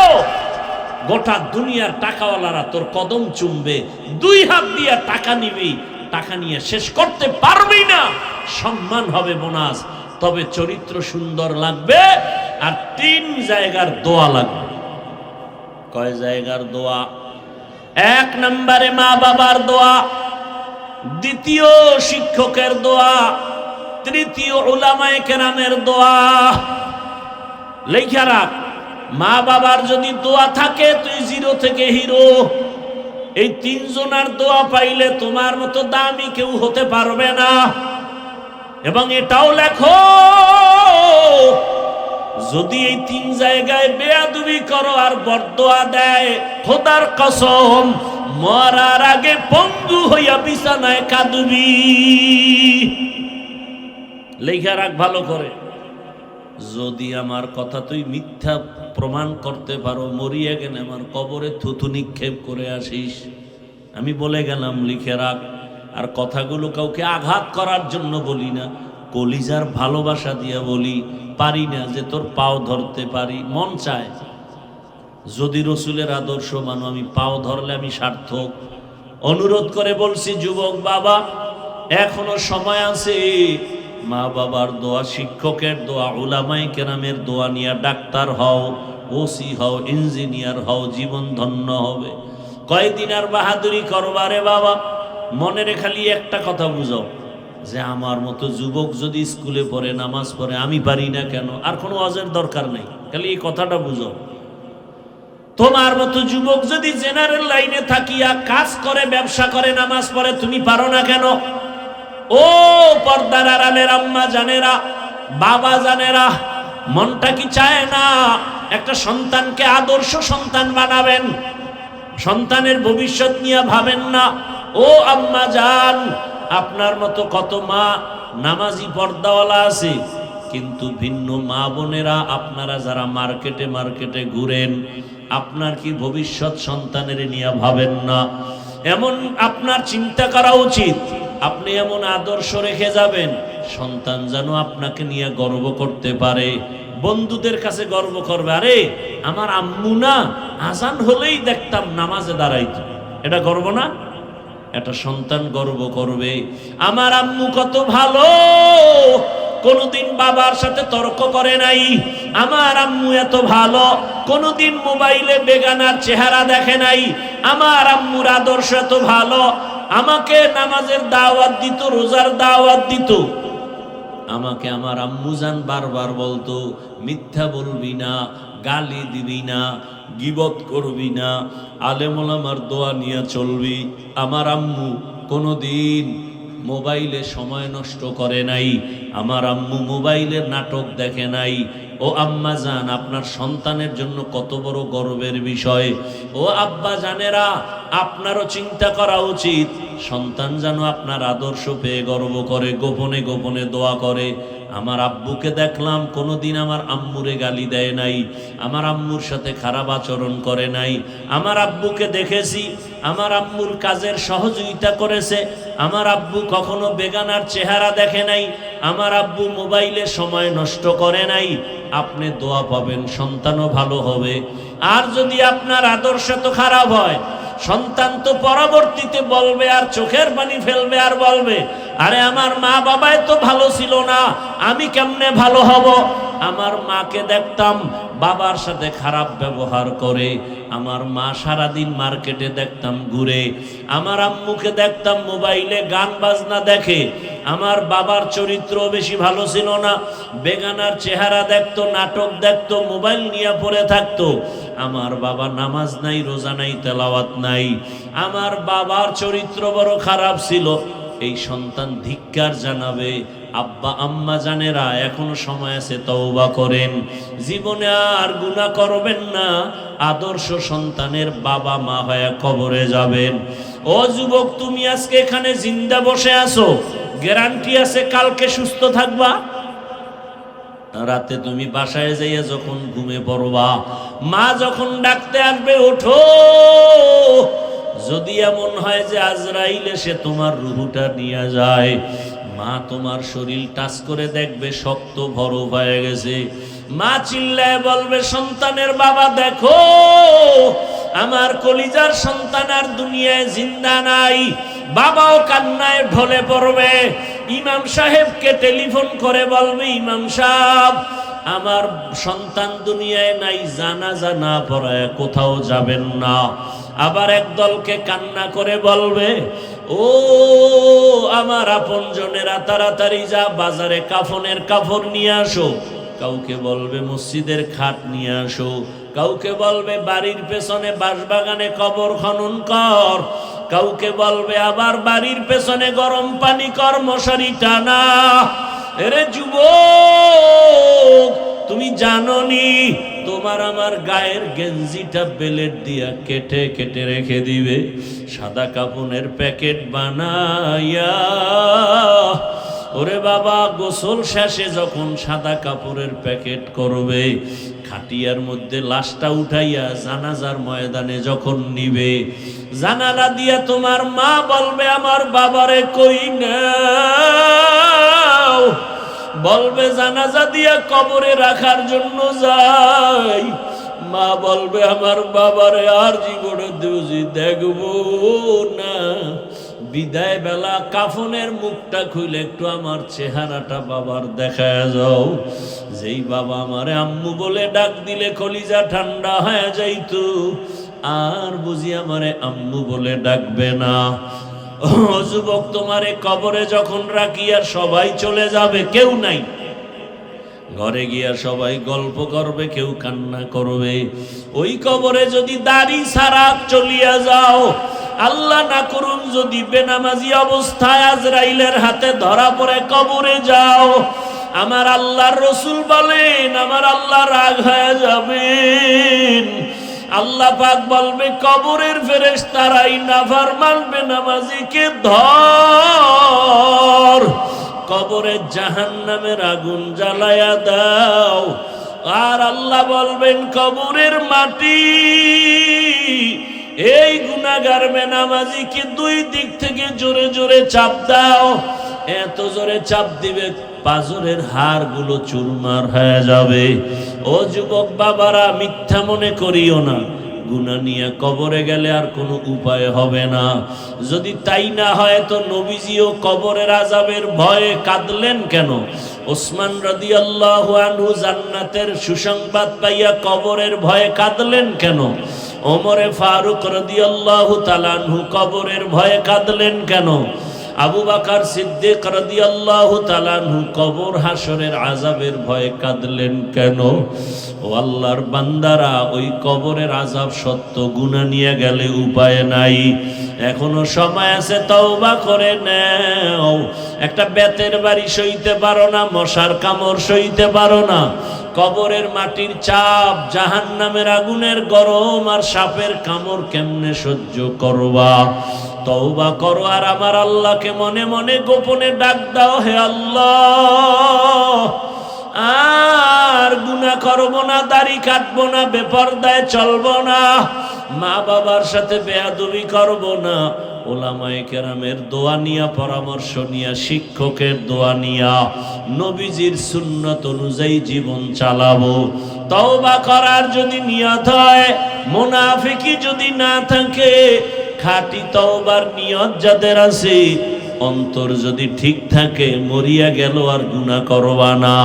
গোটা দুনিয়ার টাকাওয়ালারা তোর কদম চুমবে, 2 হাত দিয়ে টাকা নিবি, টাকা নিয়ে শেষ করতে পারবি না, সম্মান হবে বোনাস, তবে চরিত্র সুন্দর লাগবে, আর 3 জায়গার দোয়া লাগবে। কয় জায়গার দোয়া? 1 নম্বরে মা বাবার দোয়া, দ্বিতীয় শিক্ষকের দোয়া, তৃতীয় উলামায়ে কেরামের দোয়া। লেখা রাখ, মা বাবার যদি দোয়া থাকে তুই 0 থেকে হিরো। এই 3 জনের দোয়া পাইলে তোমার মতো দামি কেউ হতে পারবে না। এবং এটাও লেখো, যদি এই 3 জায়গায় বেয়াদবি করো আর বরদোয়া দেয়, খোদার কসম মরার আগে পঙ্গু হইয়া বিছানায় কাঁদবি। লেখা রাখ ভালো করে, যদি আমার কথা তুই মিথ্যা প্রমাণ করতে পারো, মরিয়া গেলে আমার কবরে থুতু নিক্ষেপ করে আসিস। আমি বলে গেলাম, লিখে রাখ। আর কথাগুলো কাউকে আঘাত করার জন্য বলি না, কলিজার ভালোবাসা দিয়া বলি। পারি না যে তোর পাও ধরতে পারি, মন চায় যদি রসুলের আদর্শ মানো, আমি পাও ধরলে আমি সার্থক। অনুরোধ করে বলছি, যুবক বাবা এখনো সময় আছে, মা বাবার দোয়া, শিক্ষকের দোয়া, উলামায়ে কেরামের দোয়া নিয়ে ডাক্তার হও, ওসি হও, ইঞ্জিনিয়ার হও, জীবন ধন্য হবে। কয়দিন আর বাহাদুরি করবারে বাবা? মনের খালি একটা কথা বুঝাও, যে আমার মতো যুবক যদি স্কুলে পড়ে, নামাজ পড়ে, আমি পারি না কেন? আর কোনো ওয়াজের দরকার নেই, খালি এই কথাটা বুঝাও। তোমার মতো যুবক যদি জেনারেল লাইনে থাকিয়া কাজ করে, ব্যবসা করে, নামাজ পড়ে, তুমি পারো না কেন? ও পর্দার আড়ালের আম্মা জানেরা, বাবা জানেরা, মনটা কি চায় না একটা সন্তানকে আদর্শ সন্তান বানাবেন? সন্তানের ভবিষ্যৎ নিয়ে ভাবেন না? ও আম্মা জান, আপনার মতো কত মা নামাজি পর্দাওয়ালা আছে, কিন্তু ভিন্ন মা বোনেরা, আপনারা যারা মার্কেটে মার্কেটে ঘুরেন, আপনার কি ভবিষ্যৎ সন্তানের নিয়ে ভাবেন না? এমন আপনার চিন্তা করা উচিত, আপনি এমন আদর্শ রেখে যাবেন, সন্তান যেন আপনাকে নিয়ে গর্ব করতে পারে, বন্ধুদের কাছে গর্ব করবে, আরে আমার আম্মু না আজান হলেই দেখতাম নামাজে দাঁড়াইতো। এটা গর্ব না? একটা সন্তান গর্ব করবে, আমার আম্মু কত ভালো, কোনদিন বাবার সাথে তর্ক করে নাই, আমার আম্মু এত ভালো, কোনদিন মোবাইলে বেগানার চেহারা দেখে নাই, আমার আম্মুর আদর্শ এত ভালো, আমাকে নামাজের দাওয়াত দিত, রোজার দাওয়াত দিত। আমাকে আমার আম্মুজান বারবার বলতো, মিথ্যা বলবি না, গালি দিবি না, গীবত করবি না, আলেম ওলামার দোয়া নিয়ে চলবি। আমার আম্মু কোনোদিন মোবাইলে সময় নষ্ট করে নাই, আমার আম্মু মোবাইলে নাটক দেখে নাই। ও আম্মা জান, আপনার সন্তানের জন্য কত বড় গর্বের বিষয়। ও আব্বা জানেরা, আপনারও চিন্তা করা উচিত, সন্তান যেন আপনার আদর্শ পেয়ে গর্ব করে, গোপনে গোপনে দোয়া করে। আমার আব্বুকে দেখলাম কোনোদিন আমার আম্মুরে গালি দেয় নাই, আমার আম্মুর সাথে খারাপ আচরণ করে নাই। আমার আব্বুকে দেখেছি আমার আম্মুর কাজের সহযোগিতা করেছে। আমার আব্বু কখনো বেগানার চেহারা দেখে নাই, আমার আব্বু মোবাইলে সময় নষ্ট করে নাই। আপনি দোয়া পাবেন, সন্তানও ভালো হবে। আর যদি আপনার আদর্শ তো খারাপ হয়, সন্তান তো পরবর্তীতে বলবে আর চোখের পানি ফেলবে আর বলবে, আরে আমার মা বাবাই তো ভালো ছিল না, আমি কেমনে ভালো হব। আমার মাকে দেখতাম বাবার সাথে খারাপ ব্যবহার করে, আমার মা সারাদিন মার্কেটে দেখতাম ঘুরে, আমার আম্মুকে দেখতাম মোবাইলে গান বাজনা দেখে। আমার বাবার চরিত্র বেশি ভালো ছিল না, বেগানার চেহারা দেখতো, নাটক দেখতো, মোবাইল নিয়ে পড়ে থাকতো। আমার বাবা নামাজ নাই, রোজা নাই, তেলাওয়াত নাই, আমার বাবার চরিত্র বড় খারাপ ছিল। এই সন্তান ধিক্কার জানাবে। আব্বা আম্মা জানেরা, এখনো সময় আছে, তওবা করেন, জীবনে আর গুনাহ করবেন না। আদর্শ সন্তানের বাবা মা হয়ে কবরে যাবেন। ও যুবক, তুমি আজকে এখানে জিন্দা বসে আছো, গ্যারান্টি আছে কালকে সুস্থ থাকবা? রাতে তুমি বাসায় যাইয়া যখন ঘুমে পড়বা, মা যখন ডাকতে আসবে, ওঠো, যদি এমন হয় যে আজরাইল এসে তোমার রুহুটা নিয়ে যায়, মা তোমার শরীর টাচ করে দেখবে শক্ত বরফ হয়ে গেছে। মা চিল্লায় বলবে, সন্তানের বাবা দেখো, আমার কলিজার সন্তান আর দুনিয়ায় জিন্দা নাই। বাবাও কান্নায় ঢলে পড়বে, ইমাম সাহেবকে টেলিফোন করে বলবে, ইমাম সাহেব আমার সন্তান দুনিয়ায় নাই, জানাজা না পড়ায় কোথাও যাবেন না। আবার একদলকে কান্না করে বলবে, ও আমার আপনজনেরা তাড়াতাড়ি যা বাজারে কাফনের কাপড় নিয়ে আসো। কাউকে বলবে মসজিদের খাট নিয়ে আসো, কাউকে বলবে বাড়ির পেছনে বাঁশবাগানে কবর খনন কর, কাউকে বলবে আবার বাড়ির পেছনে গরম পানি কর, মশারি টানা। এরে যুবক, তুমি জানোনি তোমার আমার গায়ের গেঞ্জিটা বেলেট দিয়া কেটে কেটে রেখে দিবে, সাদা কাপনের প্যাকেট বানাইয়া। ওরে বাবা, গোসল শেষে যখন সাদা কাপড়ের প্যাকেট করবে, খাটিয়ার মধ্যে লাশটা উঠাইয়া জানাজার ময়দানে যখন নিবে, জানালা দিয়া তোমার মা বলবে, আমার বাবারে কই নাও, বলবে জানাজা দিয়া কবরে রাখার জন্য যাই। মা বলবে, আমার বাবারে আর জীবনে দেখবো না। বিদায় বেলা কাফনের মুখটা খুলে একটু আমার চেহারাটা বাবার দেখায় যাও। যেই বাবা আমারে আম্মু বলে ডাক দিলে কলিজা ঠান্ডা হয়ে যাইতো, আর বুঝি আমারে আম্মু বলে ডাকবে না। ও যুবক, তোমারে কবরে যখন রাখিয়া সবাই চলে যাবে, কেউ নাই, ঘরে গিয়া সবাই গল্প করবে, কেউ কান্না করবে। ওই কবরে যদি দাড়ি ছাড়া চলিয়া যাও, আল্লাহ না করুন যদি বেনামাজি অবস্থায় আজরাইলের হাতে ধরা পড়ে কবরে যাও, আমার আল্লাহর রাসূল বলেন, আমার আল্লাহ রাগ হয়ে যাবেন। আল্লাহ পাক বলবে, কবরের ফেরেশতারাই নাফরমান বেনামাজিকে ধর, কবরে জাহান্নামের আগুন জ্বালায়া দাও। আর আল্লাহ বলবেন, কবরের মাটি এই গুনাহগার বেনামাজিকে দুই দিক থেকে জোরে জোরে চাপ দাও। এত জোরে চাপ দিবে পাজরের হাড়গুলো চুরমার হয়ে যাবে। ও যুবক বাবারা, মিথ্যা মনে করিও না, গুনাহ নিয়ে কবরে গেলে আর কোনো উপায় হবে না। যদি তাই না হয় তো নবীজিও কবরের আযাবের ভয়ে কাঁদলেন কেন? ওসমান রাদিয়াল্লাহু আনহু জান্নাতের সুসংবাদ পাইয়া কবরের ভয়ে কাঁদলেন কেন? ওমরে ফারুক রাদিয়াল্লাহু তাআলা আনহু কবরের ভয়ে কাঁদলেন কেন? আবু বকর সিদ্দিক রাদিয়াল্লাহু তাআলা আনহু কবর হাসরের আযাবের ভয়ে কাঁদলেন কেন? ও আল্লাহর বান্দারা, ওই কবরের আযাব সত্য, গুনাহ নিয়ে গেলে উপায় নাই, এখনো সময় আছে, তওবা করে নাও। একটা বেতের বাড়ি সইতে পারো না, মশার কামড় সইতে পারো না, কবরের মাটির চাপ, জাহান্নামের আগুনের গরম আর সাপের কামড় কেমনে সহ্য করবা? তওবা করো আর আমার আল্লাহকে মনে মনে গোপনে ডাক দাও, হে আল্লাহ, আর গুনাহ করব না, দাড়ি কাটবো না, বেপরদায় চলবো না, মা বাবার সাথে বেয়াদবি করব না, ওলামায়ে কেরামের দোয়া নিয়া, পরামর্শ নিয়া, শিক্ষকের দোয়া নিয়া, নবীজির সুন্নত অনুযায়ী জীবন চালাবো। তওবা করার যদি নিয়ত হয়, মুনাফিকি যদি না থাকে, খাঁটি তওবার নিয়ত যাদের আছে, অন্তর যদি ঠিক থাকে, মরিয়া গেল আর গুনাহ করবা না।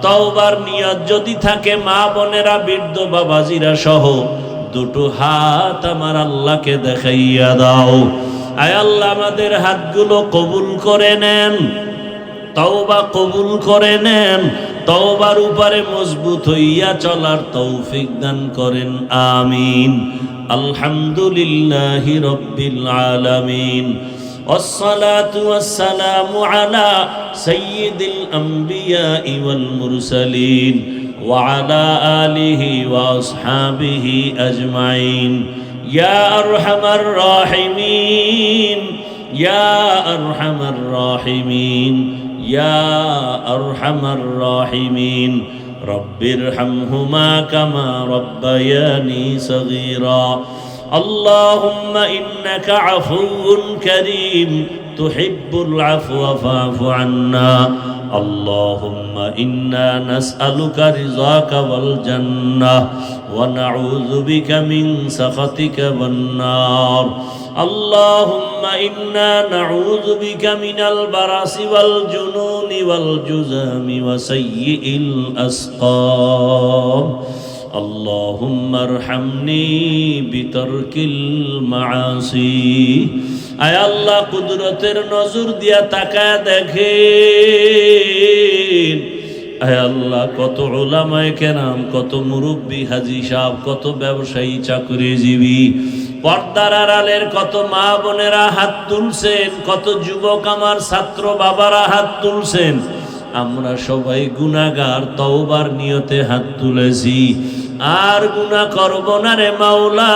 তওবার নিয়ত যদি থাকে, মা বোনেরা, বৃদ্ধ বাবাজিরা সহ দুটো হাত আমার আল্লাহকে দেখাইয়া দাও। আয় আল্লাহ, আমাদের হাতগুলো কবুল করে নেন, তওবা কবুল করে নেন, তওবার উপরে মজবুত হইয়া চলার তৌফিক দান করেন, আমিন। আলহামদুলিল্লাহি রাব্বিল আলামিন, والصلاة والسلام على سيد الأنبياء والمرسلين وعلى آله وأصحابه أجمعين يا أرحم الراحمين يا أرحم الراحمين يا أرحم الراحمين رب ارحمهما كما ربياني صغيرا اللهم إنك عفو كريم تحب العفو فاعف عنا اللهم إنا نسألك رضاك والجنة ونعوذ بك من سخطك والنار اللهم إنا نعوذ بك من البرص والجنون والجذام وسيء الأسقام اللهم ارحمني بترك المعاصي আয় আল্লাহ, কুদরতের নজর দিয়া তাকায় দেখেন। আয় আল্লাহ, কত উলামায়ে কেরাম, কত মুরব্বী হাজী সাহেব, কত ব্যবসায়ী, চাকরিজীবী, পর্দার আড়ালের কত মা বোনেরা হাত তুলছেন, কত যুবক আমার ছাত্র বাবারা হাত তুলছেন। আমরা সবাই গুনাহগার, তওবার নিয়তে হাত তুলেছি, আর গুনাহ করব না রে মাওলা।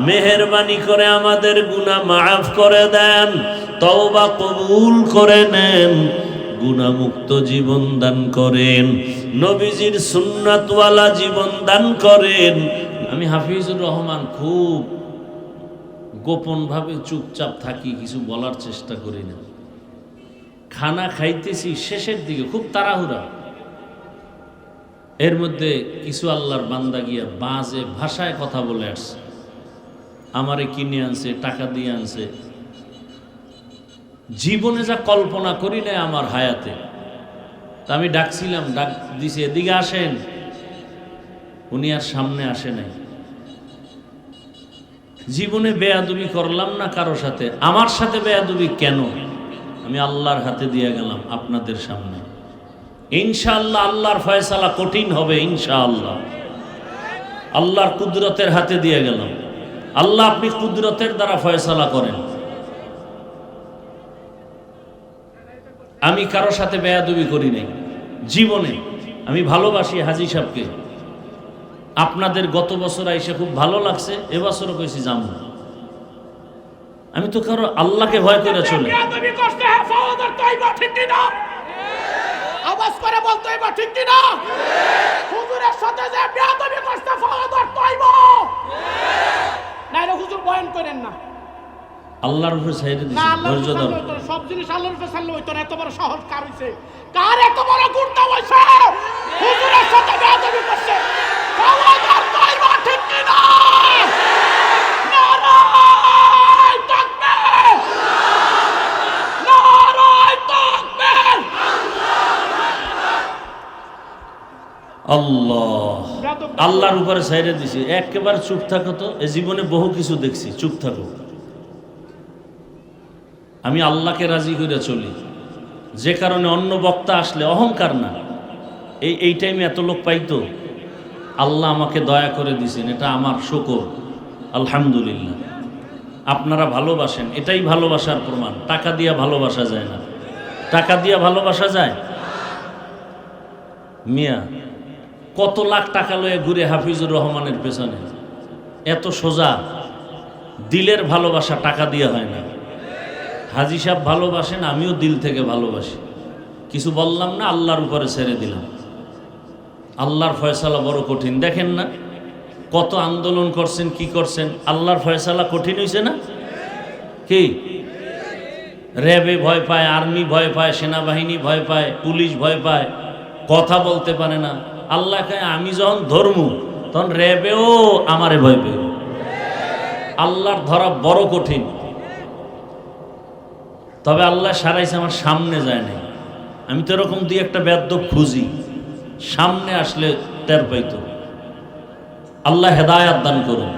মেহেরবানি করে আমাদের গুনাহ মাফ করে দেন, তওবা কবুল করে নেন, গুনাহ মুক্ত জীবন দান করেন, নবীজির সুন্নাতওয়ালা জীবন দান করেন। আমি হাফিজুর রহমান খুব গোপনভাবে চুপচাপ থাকি, কিছু বলার চেষ্টা করি না। খানা খাইতেছি শেষের দিকে, খুব তাড়াহুড়া, এর মধ্যে কিছু আল্লাহর বান্দা গিয়া বাজে ভাষায় কথা বলে আসছে, আমারে কিনে আনছে, টাকা দিয়ে আনছে, জীবনে যা কল্পনা করি না আমার হায়াতে। তা আমি ডাকছিলাম, ডাক দিছে, এদিকে আসেন, উনি আর সামনে আসে নাই। জীবনে বেয়াদবি করলাম না কারো সাথে, আমার সাথে বেয়াদবি কেন? আমি আল্লাহর হাতে দিয়ে গেলাম আপনাদের সামনে। ইনশাআল্লাহ আল্লাহর ফয়সালা কঠিন হবে, ইনশাআল্লাহ আল্লাহর কুদরতের হাতে দিয়ে গেলাম। আল্লাহ, আপনি কুদরতের দ্বারা ফয়সালা করেন। আমি কারো সাথে বেয়াদবি করি নাই জীবনে। আমি ভালোবাসি হাজী সাহেবকে, আপনাদের গত বছর আইসে খুব ভালো লাগছে, এবছরও কইছি যাবো। আমি তো কারো আল্লাহকে ভয় করে চলে। আওয়াজ করে বলতে হবে, ঠিক কি না? হুজুরের সাথে যে বেয়াদবি করতে ফাওয়াদার তাইবা না, রে হুজুর বয়ান করেন না। আল্লাহর উপরে ছাইরে দিছি, ধৈর্য দাও। সব জিনিস আল্লাহর উপরে ছাড়লে হইতো না। এত বড় সাহস কার হইছে? কার এত বড় গুরুত্ব হইছে? হুজুরের সাথে বেয়াদবি করছে, ফাওয়াদার তাইবা, ঠিক কি না? নারায়ে তাকবীর, নারায়ে তাকবীর। আল্লাহ, আল্লাহর উপরে ছাইরে দিছি। একেবারে চুপ থাকো তো, এ জীবনে বহু কিছু দেখছি, চুপ থাকো। আমি আল্লাহকে রাজি করে চলি, যে কারণে অন্য বক্তা আসলে অহংকার না, এই টাইমে এত লোক পাইতো, আল্লাহ আমাকে দয়া করে দিয়েছেন, এটা আমার শুকর, আলহামদুলিল্লাহ। আপনারা ভালোবাসেন, এটাই ভালোবাসার প্রমাণ। টাকা দিয়া ভালোবাসা যায় না, টাকা দিয়া ভালোবাসা যায়? মিয়া কত লাখ টাকা লয়ে ঘুরে হাফিজুর রহমানের পেছনে, এত সোজা। দিলের ভালোবাসা টাকা দিয়ে হয় না। হাজি সাহেব ভালোবাসেন, আমিও দিল থেকে ভালোবাসি। কিছু বললাম না, আল্লাহর উপরে ছেড়ে দিলাম। আল্লাহর ফয়সালা বড় কঠিন, দেখেন না কত আন্দোলন করছেন, কি করছেন, আল্লাহর ফয়সালা কঠিন হয়েছে না? কি র্যাবে ভয় পায়, আর্মি ভয় পায়, সেনাবাহিনী ভয় পায়, পুলিশ ভয় পায়, কথা বলতে পারে না। আল্লাহ কয় আমি যখন ধর্ম তখন র্যাবেও আমারে ভয় পেয়ে। আল্লাহর ধরা বড় কঠিন। তবে আল্লাহ সারাইছে, আমার সামনে যায় না। আমি তো এরকম দুই একটা বেদ্যপ খুঁজি, সামনে আসলে টের পাইতো। আল্লাহ হেদায়াত দান করুন।